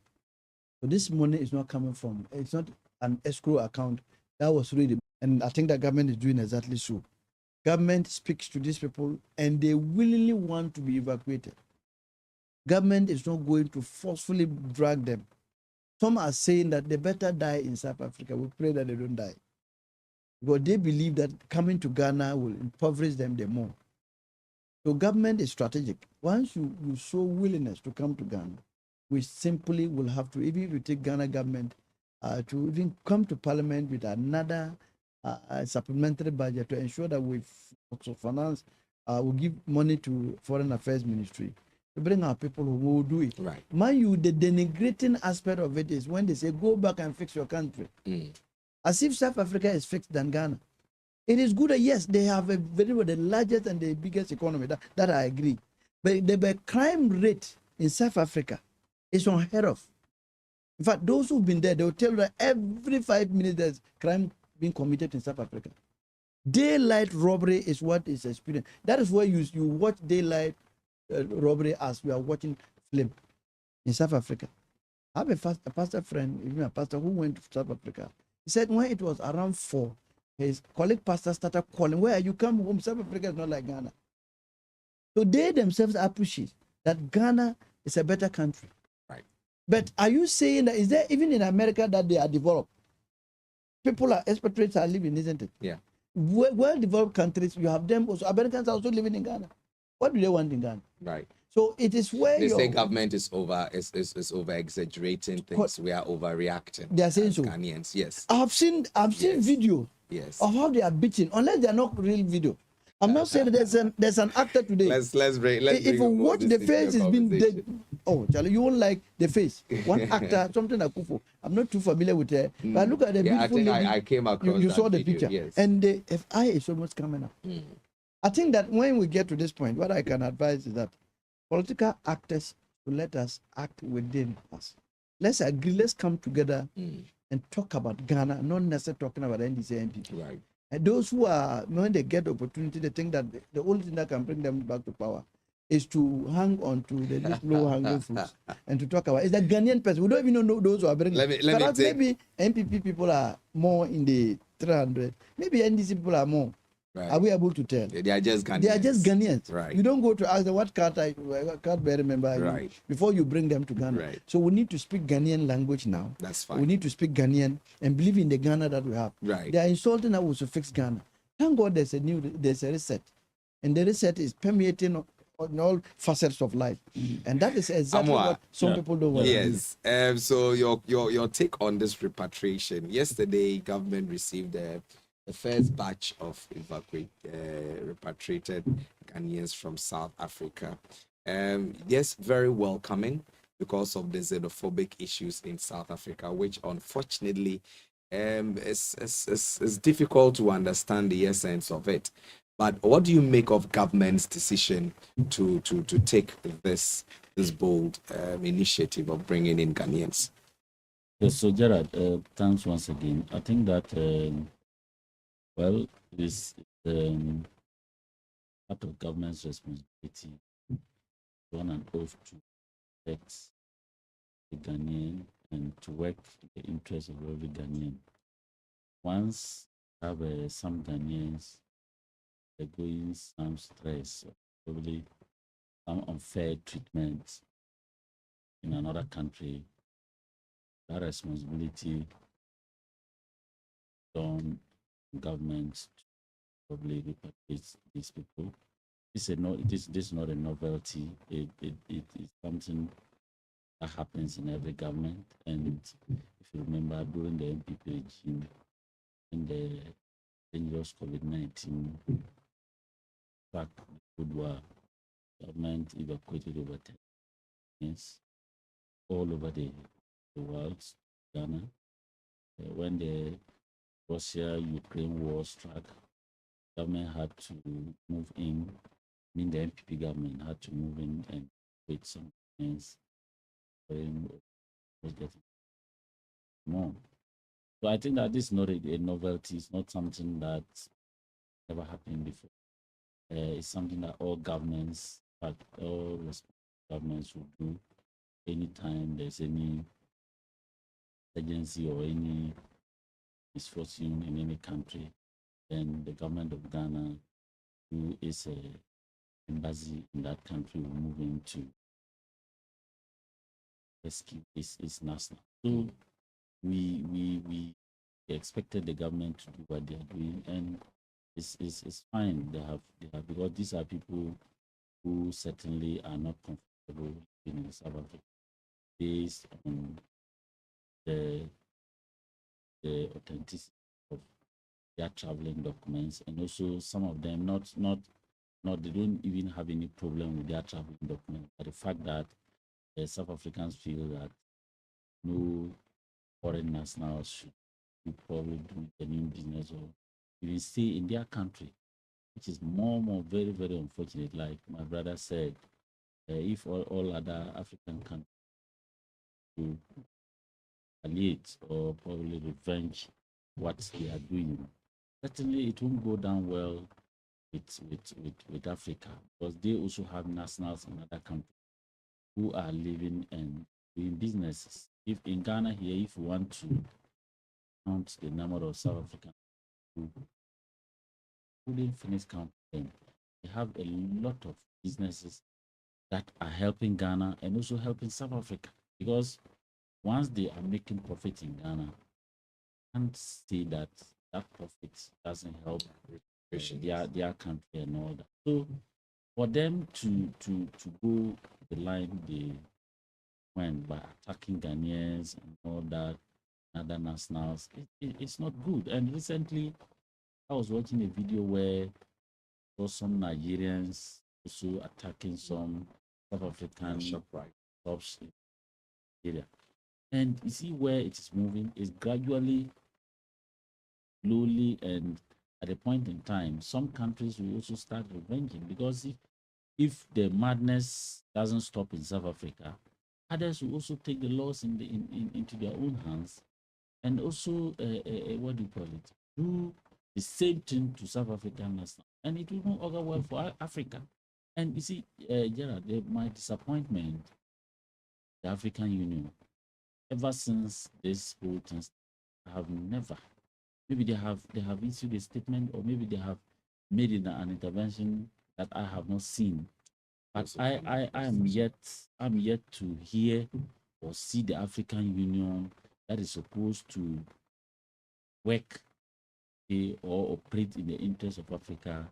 So this money is not coming from, it's not an escrow account That was really, and I think the government is doing exactly so. Government speaks to these people and they willingly want to be evacuated. Government is not going to forcefully drag them. Some are saying that they better die in South Africa. We pray that they don't die. Because they believe that coming to Ghana will impoverish them the more. So government is strategic. Once you show willingness to come to Ghana, we simply will have to, even if you take Ghana government to even come to parliament with another supplementary budget to ensure that we also finance, will give money to Foreign Affairs Ministry to bring our people who will do it. Right. Mind you, the denigrating aspect of it is when they say, go back and fix your country. As if South Africa is fixed than Ghana. It is good that, yes, they have the largest and the biggest economy. That I agree. But the crime rate in South Africa is unheard of. In fact, those who've been there, they will tell you that every 5 minutes there's crime being committed in South Africa. Daylight robbery is what is experienced. That is why you watch daylight robbery as you are watching film in South Africa. I have a pastor friend, even a pastor who went to South Africa. He said when it was around 4, his colleague pastor started calling, where you come home? South Africa is not like Ghana. So they themselves appreciate that Ghana is a better country. Right. But are you saying that, is there even in America that they are developed? People are, expatriates are living, isn't it? Yeah. Well-developed countries, you have them also. Americans are also living in Ghana. What do they want in Ghana? Right. So it is where They say government is over exaggerating things. We are overreacting. They are saying as so. Ghanaians, yes. I've seen Yes. video Yes. of how they are beaten, unless they are not real video. I'm not saying there's an actor today. Let's bring If you watch the face, it's been dead. conversation. Oh, Charlie, you won't like the face. One actor, something like Kufo. I'm not too familiar with her, but look at the Yeah, I beautiful think lady. I came across You that saw the video, picture, yes. and the FI is almost coming up. I think that when we get to this point, what I can advise is that political actors will let us act within us. Let's agree. Let's come together and talk about Ghana, not necessarily talking about NDC NPP. Right. And those who are, when they get the opportunity, they think that the only thing that can bring them back to power is to hang on to the low-hanging fruits and to talk about. It's the Ghanaian person. We don't even know those who are bringing. Let me Perhaps take- maybe NPP people are more in the 300. Maybe NDC people are more. Right. Are we able to tell? They are just Ghanaians. They are just Ghanaians. Right. You don't go to ask them what card I can't remember Right. before you bring them to Ghana. Right. So we need to speak Ghanaian language now. That's We fine. need to speak Ghanaian and believe in the Ghana that we have. Right. They are insulting us to fix Ghana. Thank God there's a reset. And the reset is permeating on all facets of life. And that is exactly Amwa. what some Yeah. people don't want to do. Yes. So your take on this repatriation. Yesterday, government received the first batch of repatriated Ghanaians from South Africa. Yes, very welcoming because of the xenophobic issues in South Africa, which unfortunately is difficult to understand the essence of it. But what do you make of government's decision to take this bold initiative of bringing in Ghanaians? Yes, so Gerard, thanks once again. I think that, well, this part of government's responsibility, one and oath to protect the Ghanaian and to work in the interest of every Ghanaian. Once have some Ghanaians going some stress, probably some unfair treatment in another country, that responsibility on government to probably repatriate these people. This is not a novelty. It is something that happens in every government. And if you remember during the MPP regime, in the dangerous COVID-19 back the Cold War, government evacuated over 10 years all over the world, Ghana. When the Russia-Ukraine war struck, government had to move in. I mean, the MPP government had to move in and with some things was getting more. So I think that this is not a novelty. It's not something that never happened before. It's something that all governments, in fact, all governments will do anytime there's any agency or any misfortune in any country, then the government of Ghana, who is a embassy in that country, will move in to rescue its national. So we expected the government to do what they are doing, and it's fine. They have because these are people who certainly are not comfortable living in South Africa based on the authenticity of their traveling documents, and also some of them not they don't even have any problem with their traveling documents, but the fact that South Africans feel that no foreign nationals should be probably do genuine business or even stay in their country, which is more very unfortunate. Like my brother said, if all other African countries to alleviate or probably revenge what they are doing, certainly it won't go down well with Africa, because they also have nationals in other countries who are living and doing businesses. If in Ghana here, if you want to count the number of South Africans who couldn't finish counting them, they have a lot of businesses that are helping Ghana and also helping South Africa, because once they are making profit in Ghana, I can't say that profit doesn't help their country and all that. So for them to go the line they went by attacking Ghanaians and all that, other nationals, it's not good. And recently, I was watching a video where saw some Nigerians also attacking some South African shops in Nigeria. And you see where it is moving is gradually, slowly, and at a point in time, some countries will also start revenging, because if the madness doesn't stop in South Africa, others will also take the laws into their own hands, and also what do you call it? Do the same thing to South African national, and it will not augur well for Africa. And you see, Gerard, my disappointment, the African Union, ever since this whole thing, I have never. Maybe they have issued a statement, or maybe they have made an intervention that I have not seen. But I am yet to hear or see the African Union that is supposed to work or operate in the interest of Africa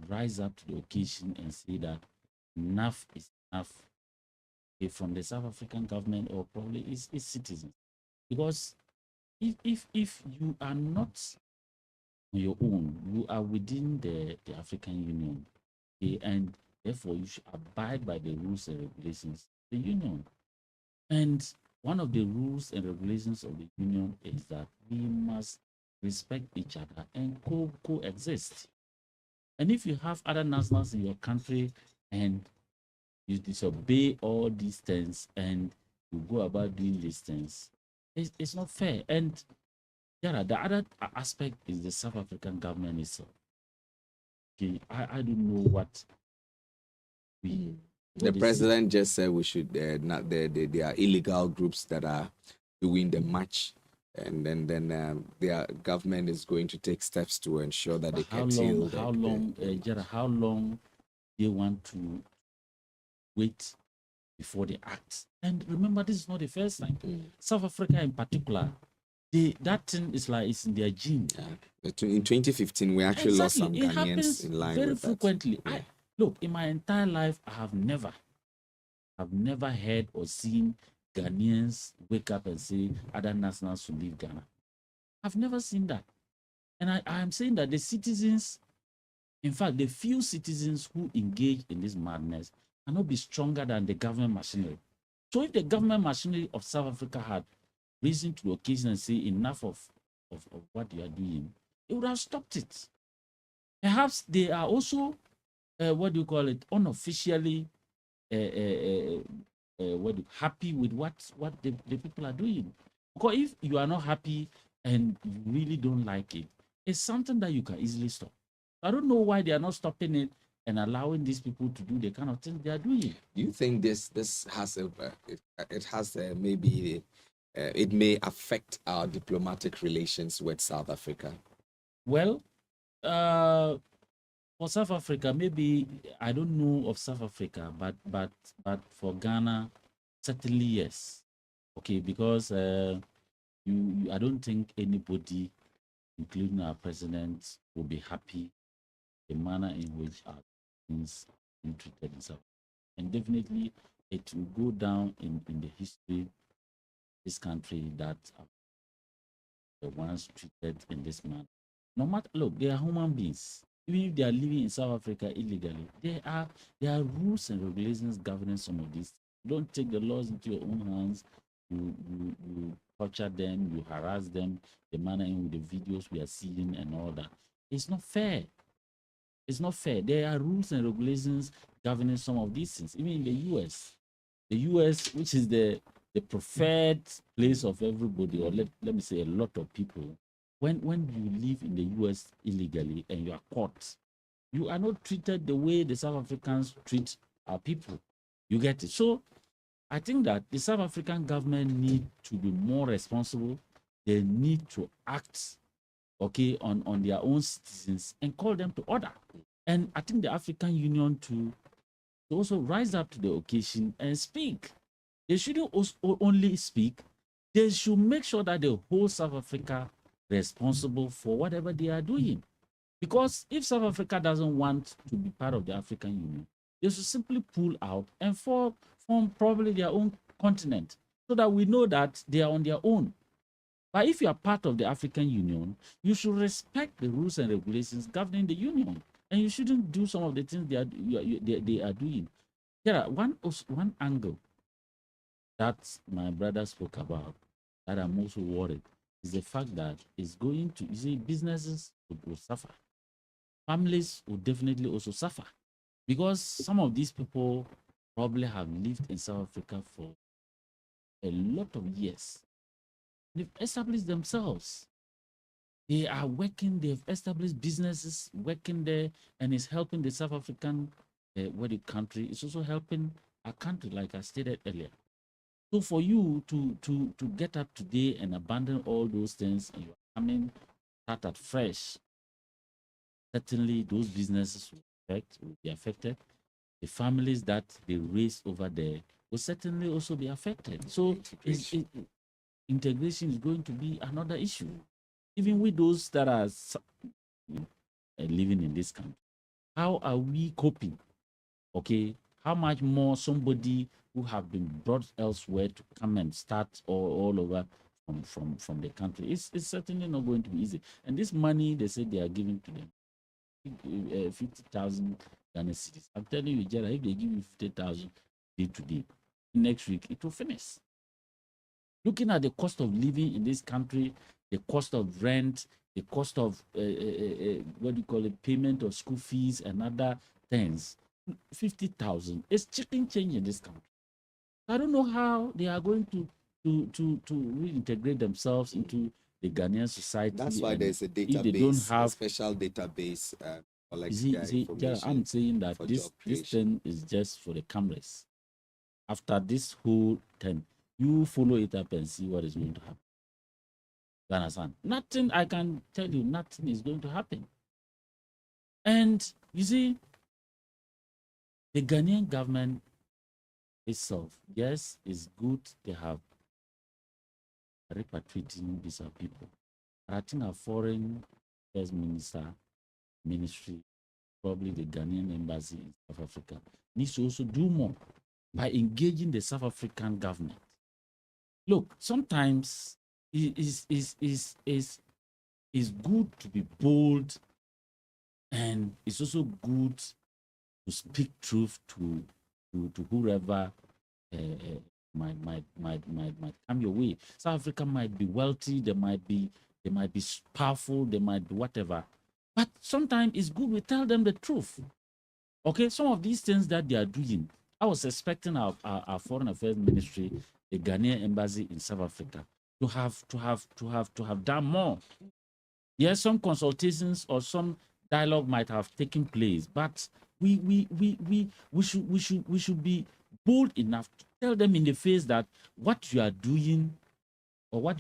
rise up to the occasion and say that enough is enough from the South African government or probably its citizens. Because if you are not on your own, you are within the African Union, and therefore you should abide by the rules and regulations of the union. And one of the rules and regulations of the union is that we must respect each other and coexist. And if you have other nationals in your country and you disobey all these things and you go about doing these things, it's not fair. And yeah, the other aspect is the South African government itself. Okay, I don't know what the president just said we should not there are illegal groups that are doing the march, and then their government is going to take steps to ensure that they can how long they want to wait before they act. And remember, this is not the first time. South Africa in particular, that thing is like it's in their gene. In 2015, we actually lost some Ghanaians in line very with frequently. That. Look, in my entire life, I have never heard or seen Ghanaians wake up and say other nationals should leave Ghana. I've never seen that. And I am saying that the citizens, in fact, the few citizens who engage in this madness cannot be stronger than the government machinery. So if the government machinery of South Africa had risen to the occasion and say enough of what you are doing, it would have stopped it. Perhaps they are also unofficially happy with what the people are doing. Because if you are not happy and you really don't like it, it's something that you can easily stop. I don't know why they are not stopping it and allowing these people to do the kind of things they are doing. Do you think this has maybe it may affect our diplomatic relations with South Africa? Well, for South Africa, maybe I don't know of South Africa, but for Ghana, certainly yes. Okay, because I don't think anybody, including our president, will be happy the manner in which our things been treated in South Africa. And definitely it will go down in the history of this country that the ones treated in this manner. No matter, look, they are human beings. Even if they are living in South Africa illegally, there are rules and regulations governing some of these. Don't take the laws into your own hands. You torture them, you harass them, the manner in the videos we are seeing and all that. It's not fair. It's not fair. There are rules and regulations governing some of these things. Even in the US, which is the preferred place of everybody, or let me say a lot of people, when you live in the US illegally and you are caught, you are not treated the way the South Africans treat our people. You get it? So I think that the South African government need to be more responsible. They need to act, okay, on their own citizens and call them to order. And I think the African Union to also rise up to the occasion and speak. They shouldn't only speak. They should make sure that they hold South Africa responsible for whatever they are doing. Because if South Africa doesn't want to be part of the African Union, they should simply pull out and form probably their own continent so that we know that they are on their own. But if you are part of the African Union, you should respect the rules and regulations governing the union, and you shouldn't do some of the things they are doing. There are one angle that my brother spoke about that I'm also worried is the fact that it's going to, you see, businesses will suffer. Families will definitely also suffer because some of these people probably have lived in South Africa for a lot of years. They've established themselves. They are working, they've established businesses working there, and it's helping the South African country. It's also helping our country, like I stated earlier. So for you to get up today and abandon all those things and you're start at fresh, certainly those businesses will be affected. The families that they raise over there will certainly also be affected. So integration is going to be another issue. Even with those that are living in this country, how are we coping? Okay, how much more somebody who have been brought elsewhere to come and start all over from the country? It's certainly not going to be easy. And this money they say they are giving to them, 50,000 Ghana cedis. I'm telling you, Gerald, if they give you 50,000 day to day, next week it will finish. Looking at the cost of living in this country, the cost of rent, the cost of payment of school fees and other things, 50,000 is chicken change in this country. I don't know how they are going to reintegrate themselves into the Ghanaian society. That's why there's a database, if they don't have a special database. I'm saying that this thing is just for the cameras. After this whole thing, you follow it up and see what is going to happen. You understand? Nothing, I can tell you, nothing is going to happen. And you see, the Ghanaian government itself, yes, it's good they have repatriating these people. But I think our foreign affairs ministry, probably the Ghanaian embassy in South Africa, needs to also do more by engaging the South African government. Look, sometimes it's good to be bold, and it's also good to speak truth to whoever might come your way. South Africa might be wealthy, they might be powerful, they might be whatever. But sometimes it's good we tell them the truth. Okay, some of these things that they are doing, I was expecting our foreign affairs ministry, the Ghanaian embassy in South Africa, to have done more. Yes, some consultations or some dialogue might have taken place, but we should be bold enough to tell them in the face that what you are doing or what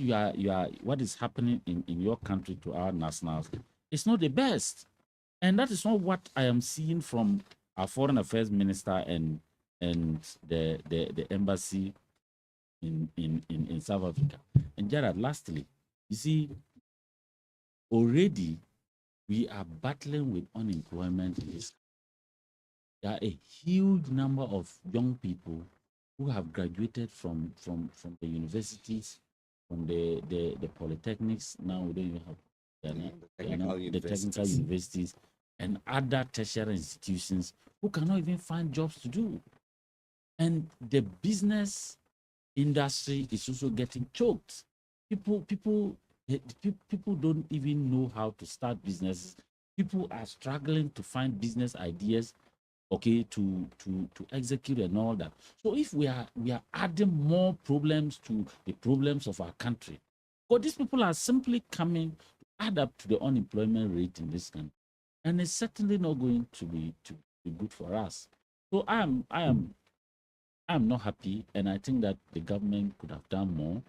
what is happening in your country to our nationals is not the best. And that is not what I am seeing from our foreign affairs minister and the embassy in South Africa. And Gerard, lastly, you see, already we are battling with unemployment in this. There are a huge number of young people who have graduated from the universities, from the polytechnics. Now we don't even have the technical universities and other tertiary institutions who cannot even find jobs to do. And the business industry is also getting choked. People don't even know how to start businesses. People are struggling to find business ideas, okay, to execute and all that. So if we are adding more problems to the problems of our country, because these people are simply coming to add up to the unemployment rate in this country, and it's certainly not going to be good for us. So I am not happy, and I think that the government could have done more.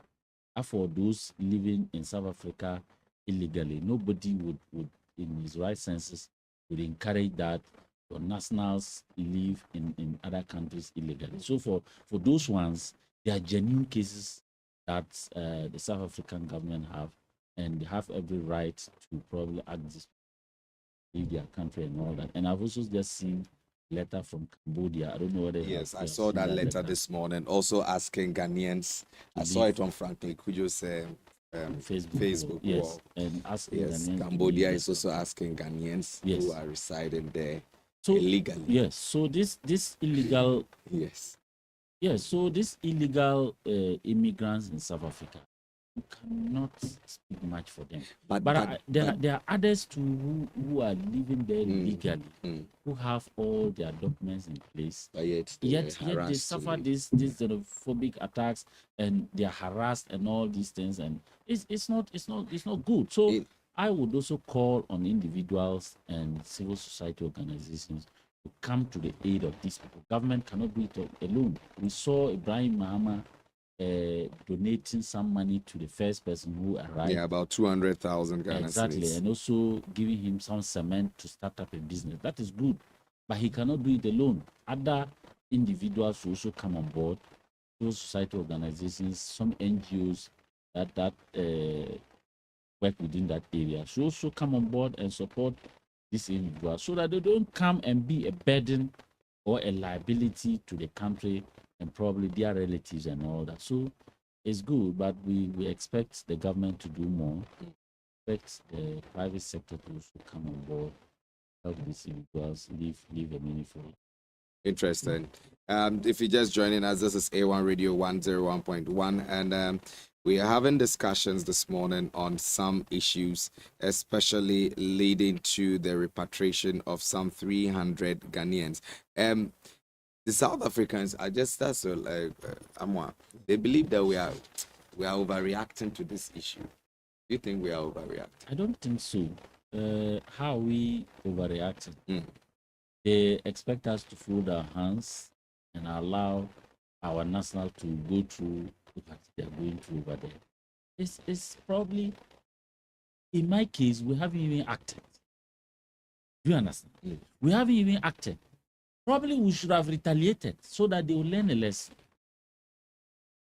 For those living in South Africa illegally, nobody would in his right senses would encourage that your nationals live in other countries illegally. So for those ones, there are genuine cases that the South African government have, and they have every right to probably act this, leave their country and all that. And I've also just seen letter from Cambodia. I don't know whether. Yes, I saw that letter this morning. Also asking Ghanaians. I saw it on Franklin Kujo's Facebook yes, wall. and asking Ghanaians. Cambodia is also asking Ghanaians who are residing there illegally. Yes. So this illegal. Yes. Yes. So these illegal immigrants in South Africa, you cannot speak much for them. But there are others too who are living there legally, who have all their documents in place. But yet they suffer these xenophobic attacks, and they are harassed and all these things, and it's not good. So I would also call on individuals and civil society organizations to come to the aid of these people. Government cannot do it alone. We saw Ibrahim Mahama donating some money to the first person who arrived. Yeah, about 200,000 Ghana exactly, cedis. And also giving him some cement to start up a business. That is good, but he cannot do it alone. Other individuals will also come on board, civil society organizations, some NGOs that work within that area should also come on board and support these individuals so that they don't come and be a burden or a liability to the country and probably their relatives and all that. So it's good, but we expect the government to do more. Expect the private sector to also come on board, help these individuals live a meaningful life. Interesting. If you're just joining us, this is A1 Radio 101.1, and we are having discussions this morning on some issues, especially leading to the repatriation of some 300 Ghanaians. The South Africans are just they believe that we are overreacting to this issue. Do you think we are overreacting? I don't think so. How are we overreacting? They expect us to fold our hands and allow our national to go through what they are going through over there. It's probably, in my case, we haven't even acted. Do you understand? We haven't even acted. Probably we should have retaliated so that they will learn a lesson.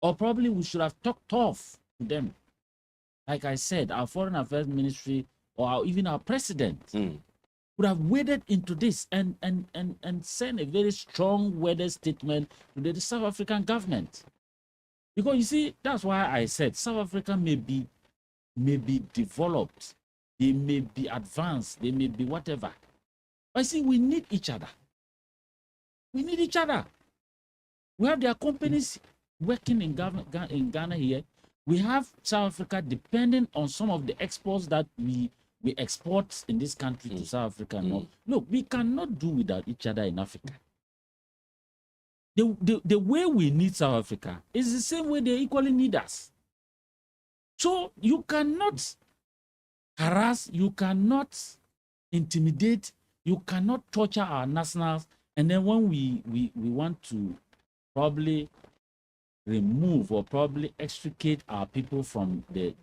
Or probably we should have talked tough to them. Like I said, our Foreign Affairs Ministry or even our president would have waded into this and send a very strong worded statement to the South African government. Because you see, that's why I said South Africa may be developed, they may be advanced, they may be whatever. But see, we need each other. We need each other. We have their companies working in Ghana here. We have South Africa depending on some of the exports that we export in this country to South Africa. No, look, we cannot do without each other in Africa. The way we need South Africa is the same way they equally need us. So you cannot harass, you cannot intimidate, you cannot torture our nationals, and then when we want to probably remove or probably extricate our people from the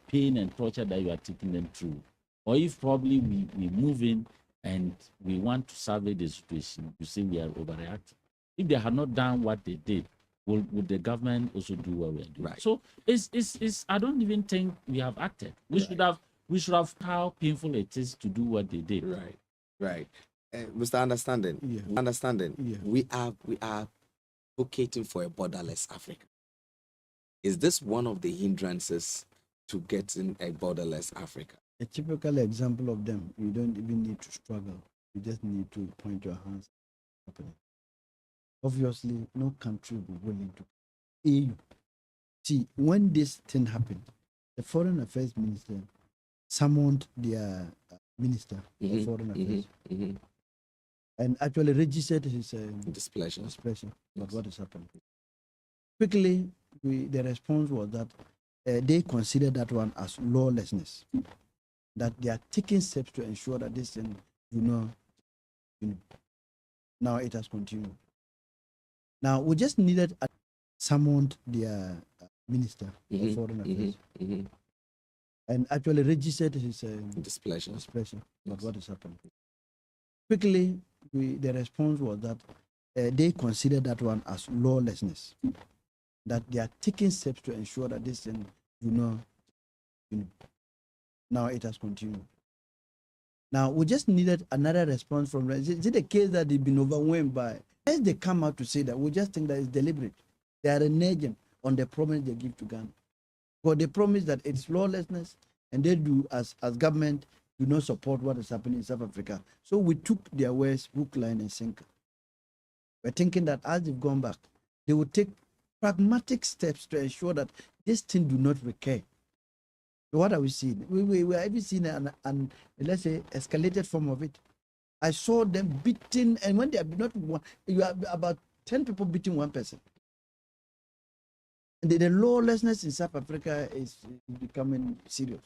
pain and torture that you are taking them through. Or if probably we move in and we want to survey the situation, you say we are overreacting. If they had not done what they did, would the government also do what we are doing? Right. So it's I don't even think we have acted. We should have how painful it is to do what they did. Right. Mr. Understanding. Yeah. Understanding. Yeah. We are advocating for a borderless Africa. Is this one of the hindrances to getting a borderless Africa? A typical example of them, you don't even need to struggle. You just need to point your hands. Obviously, no country will be willing to. EU. See, when this thing happened, the Foreign Affairs Minister summoned their Minister of Foreign Affairs and actually registered his Displeasure. about what is happening. Quickly, the response was that they consider that one as lawlessness, that they are taking steps to ensure that this thing do not continue. Now it has continued. Now we just needed summoned their Minister of Foreign Affairs and actually registered his Displeasure. about what is happening. Quickly, the response was that they consider that one as lawlessness, that they are taking steps to ensure that this thing do not continue. Now it has continued. Now we just needed another response from them. Is it the case that they've been overwhelmed by? As they come out to say that, we just think that it's deliberate. They are reneging on the promise they give to Ghana. But they promise that it's lawlessness, and they do, as government, do not support what is happening in South Africa. So we took their words hook, line, and sinker. We're thinking that as they've gone back, they will take pragmatic steps to ensure that this thing do not recur. So what are we seeing? We are even seeing an let's say escalated form of it. I saw them beating, and when they are not one, you have about 10 people beating one person. And the lawlessness in South Africa is becoming serious.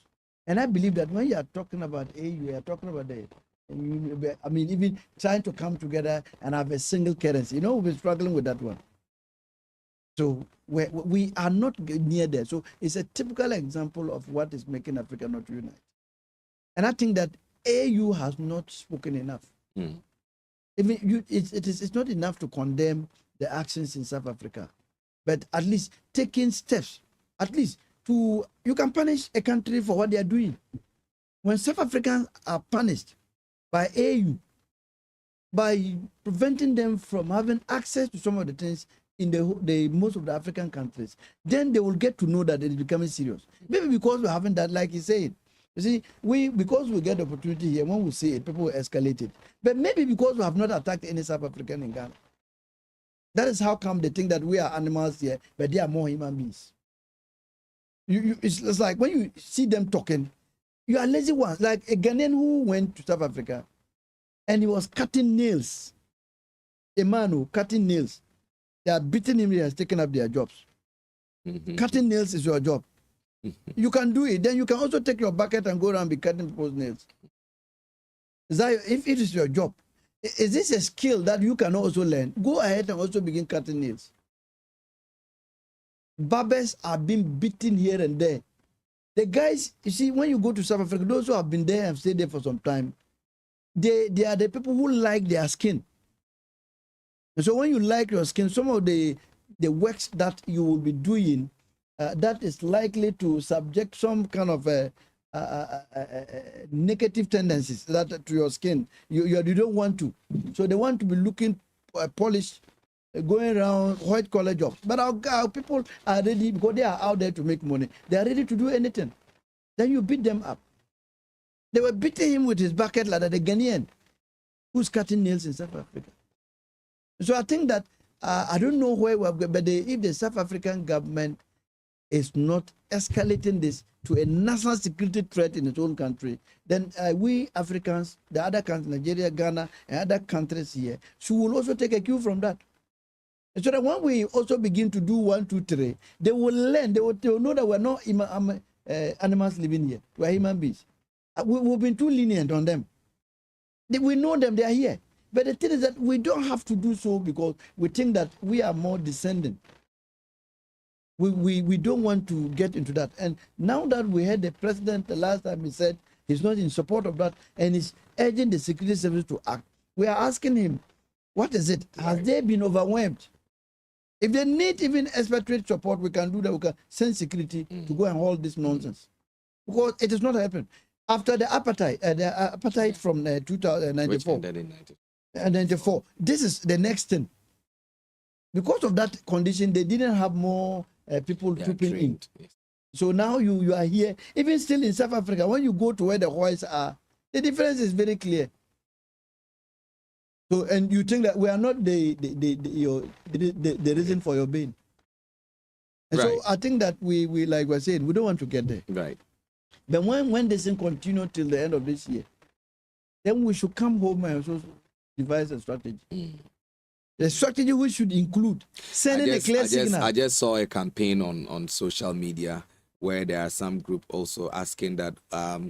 And I believe that when you are talking about AU, you are talking about even trying to come together and have a single currency. You know, we've been struggling with that one. So we are not near there. So it's a typical example of what is making Africa not unite. And I think that AU has not spoken enough. It's not enough to condemn the actions in South Africa, but at least taking steps, at least you can punish a country for what they are doing. When South Africans are punished by AU, by preventing them from having access to some of the things in the most of the African countries, then they will get to know that it is becoming serious. Maybe because we haven't that, like he said. You see, because we get the opportunity here, when we say it, people will escalate it. But maybe because we have not attacked any South African in Ghana. That is how come they think that we are animals here, but they are more human beings. It's like when you see them talking, you are lazy ones. Like a Ghanaian who went to South Africa and he was cutting nails. A man who cutting nails. They are beating him, he has taken up their jobs. Cutting nails is your job. You can do it. Then you can also take your bucket and go around and be cutting people's nails. If it is your job, is this a skill that you can also learn? Go ahead and also begin cutting nails. Barbers are being beaten here and there. The guys, you see, when you go to South Africa, those who have been there and stayed there for some time, they are the people who like their skin. And so when you like your skin, some of the works that you will be doing, that is likely to subject some kind of negative tendencies that to your skin. You don't want to. So they want to be looking polished, going around white collar jobs. But our people are ready, because they are out there to make money. They are ready to do anything. Then you beat them up. They were beating him with his bucket ladder, the Ghanaian who's cutting nails in South Africa. So I think that I don't know where we are going, but if the South African government is not escalating this to a national security threat in its own country, then we Africans, the other countries, Nigeria, Ghana, and other countries here, we will also take a cue from that. And so that when we also begin to do 1, 2, 3, they will learn, they will know that we're not animals living here, we're human beings. We've been too lenient on them. We know them, they are here. But the thing is that we don't have to do so because we think that we are more descendant. We don't want to get into that. And now that we had the president the last time, he said he's not in support of that and he's urging the security service to act. We are asking him, what is it? Has they been overwhelmed? If they need even expatriate support, we can do that. We can send security to go and hold this nonsense. Because it is not happening. After the apartheid from 2094, and 94, this is the next thing. Because of that condition, they didn't have more people trooping in. Yes. So now you are here, even still in South Africa, when you go to where the whites are, the difference is very clear. So, and you think that we are not the reason for your being. And Right. so I think that we like we're saying, we don't want to get there. Right. But when this thing continue till the end of this year, then we should come home and also devise a strategy. The strategy we should include sending a clear signal. I just saw a campaign on social media where there are some group also asking that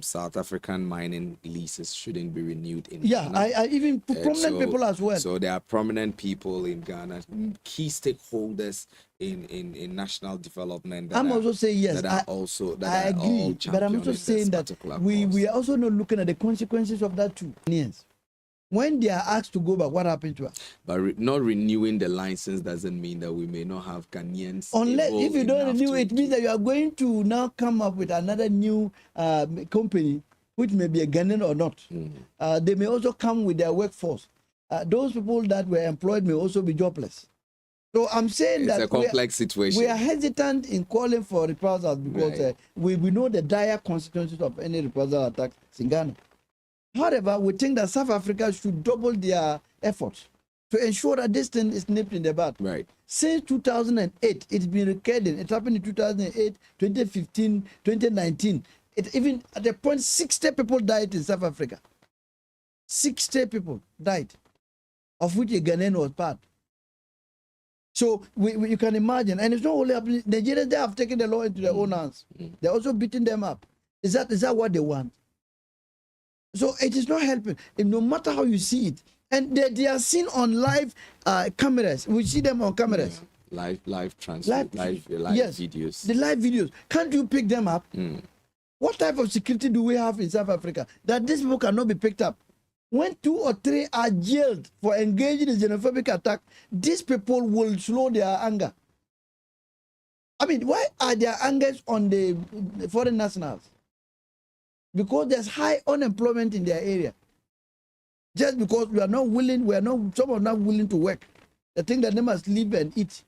South African mining leases shouldn't be renewed in Yeah, Ghana. I even prominent people as well. So there are prominent people in Ghana, key stakeholders in national development. That I'm are- also saying yes. That are also that I are all agree, but I'm championing also this saying that particular we cause. are also not looking at the consequences of that too. Yes. When they are asked to go back, what happened to us? But not renewing the license doesn't mean that we may not have Ghanaians. Unless able if you don't enough renew to- it, means that you are going to now come up with another new company, which may be a Ghanaian or not. They may also come with their workforce. Those people that were employed may also be jobless. So I'm saying It's that a complex situation. we are hesitant in calling for reprisals because Right. we know the dire consequences of any reprisal attack in Ghana. However, we think that South Africa should double their efforts to ensure that this thing is nipped in the bud. Right. Since 2008, it's been recording. It happened in 2008, 2015, 2019. It even at the point 60 people died in South Africa. 60 people died, of which a Ghanaian was part. So you can imagine, and it's not only happening. Nigerians, they have taken the law into their own hands. They're also beating them up. Is that what they want? So it is not helping. And no matter how you see it, and they are seen on live cameras. We see them on cameras. Live Live- yes. videos. The live videos. Can't you pick them up? What type of security do we have in South Africa that these people cannot be picked up? When 2 or 3 are jailed for engaging in xenophobic attack, these people will slow their anger. I mean, why are their angers on the foreign nationals? Because there's high unemployment in their area. Just because some are not willing to work. They think that they must live and eat.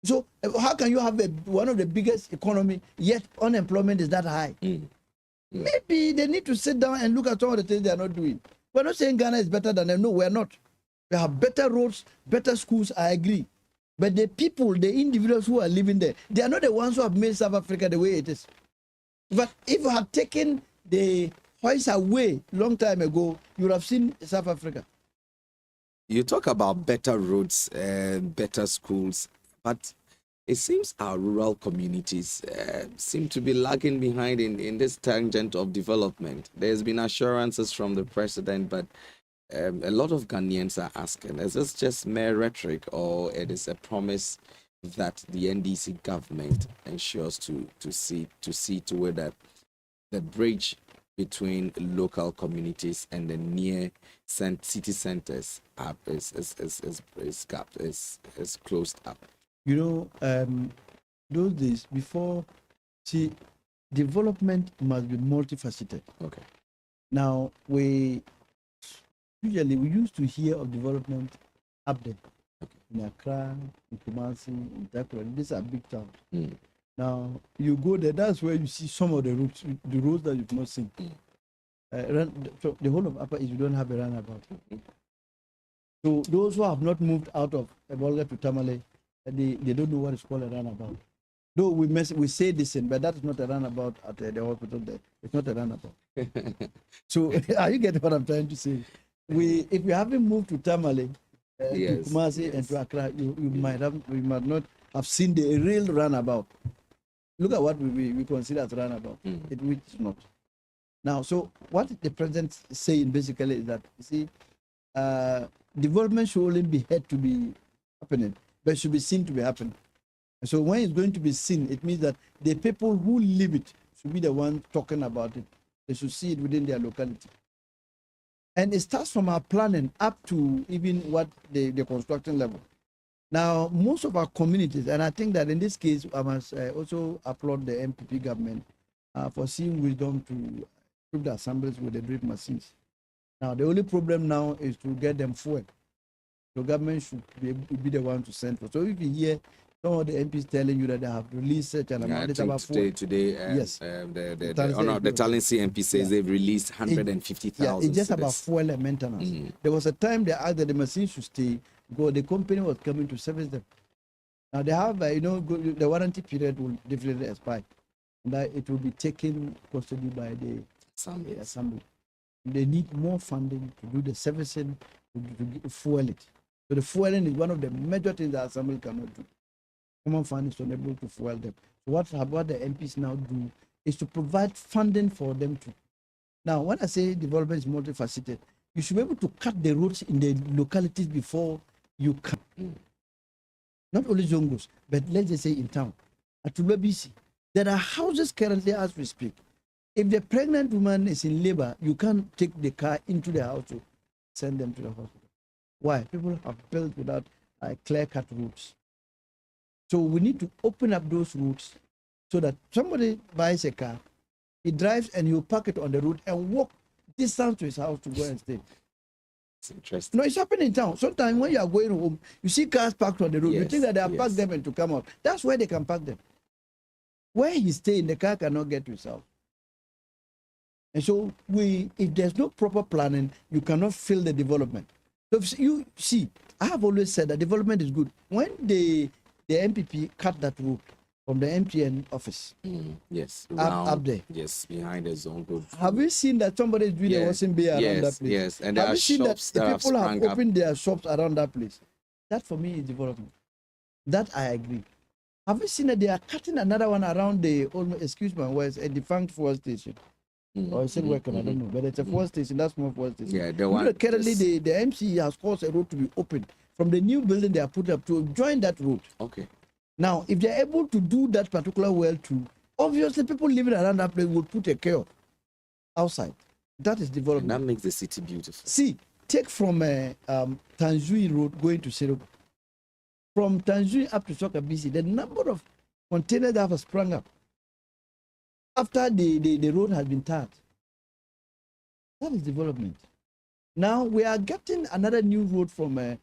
So how can you have one of the biggest economy, yet unemployment is that high? Maybe they need to sit down and look at some of the things they are not doing. We're not saying Ghana is better than them. No, we're not. We have better roads, better schools, I agree. But the people, the individuals who are living there, they are not the ones who have made South Africa the way it is. But if you had taken the whites away long time ago, you would have seen South Africa. You talk about better roads, better schools, but it seems our rural communities seem to be lagging behind in this tangent of development. There's been assurances from the president, but a lot of Ghanaians are asking, is this just mere rhetoric or it is a promise that the NDC government ensures to see to it that the bridge between local communities and the near city centers is closed up? You know, those days before, see, development must be multifaceted. Okay. Now, we used to hear of development up there. In Accra, in Kumasi, in Takoradi. These are big towns. Now, you go there, that's where you see some of the roads that you've not seen. So the whole of Upper East, you don't have a runabout. So those who have not moved out of Ebolga to Tamale, they don't know what is called a runabout. Though we say this, but that is not a runabout at the hospital there. It's not a runabout. So you get what I'm trying to say? If you haven't moved to Tamale, to Kumasi and to Accra, you might not have seen the real runabout. Look at what we consider as runabout. Which is not. Now, so what the president is saying basically is that, you see, development should only be had to be happening, but should be seen to be happening. So when it's going to be seen, it means that the people who live it should be the ones talking about it. They should see it within their locality. And it starts from our planning up to even what the construction level. Now, most of our communities, and I think that in this case, I must also applaud the MPP government for seeing wisdom to equip the assemblies with the drip machines. Now, the only problem now is to get them fuel. The government should be the one to send for. So if you hear some of the MPs telling you that they have released such an amount, it's about today, yes. The Talency MP says they've released 150,000. Yeah, it's just about fuel and maintenance. There was a time they asked that the machine should stay because the company was coming to service them. Now they have, the warranty period will definitely expire. That it will be taken custody by the assembly. They need more funding to do the servicing, to fuel it. So the fueling is one of the major things that assembly cannot do. Common fund is unable to fuel them. So what the MPs now do is to provide funding for them to. Now, when I say development is multifaceted, you should be able to cut the roads in the localities before you can. Not only Zongos, but let's just say in town. At Tulabisi, there are houses currently as we speak. If the pregnant woman is in labor, you can't take the car into the house to send them to the hospital. Why? People have built without clear-cut routes. So we need to open up those routes so that somebody buys a car, he drives and you park it on the road and walk distance to his house to go and stay. It's interesting. No, it's happening in town. Sometimes when you are going home, you see cars parked on the road. You think that they have parked them and to come out. That's where they can park them. Where he's staying, the car cannot get to his house. And so if there's no proper planning, you cannot fill the development. So you see, I have always said that development is good. When the MPP cut that road from the MTN office, yes, up there, yes, behind the zone. Have you seen that somebody is doing a washing bay around that place? Yes, and have there you are seen that shops that people have up. opened their shops around that place? That for me is development. That I agree. Have you seen that they are cutting another one around the excuse my words, a defunct fuel station? Or is it working? I don't know. But it's a fuel station, that's more fuel station. Yeah, the one. Currently, the MC has caused a road to be opened from the new building they are put up to join that road. Okay. Now, if they're able to do that particular well too, obviously people living around that place will put a care outside. That is development. And that makes the city beautiful. See, take from Tanjui Road going to Serogo. From Tanjui up to Sokabisi, the number of containers that have sprung up after the road has been tarred. That is development. Now we are getting another new road from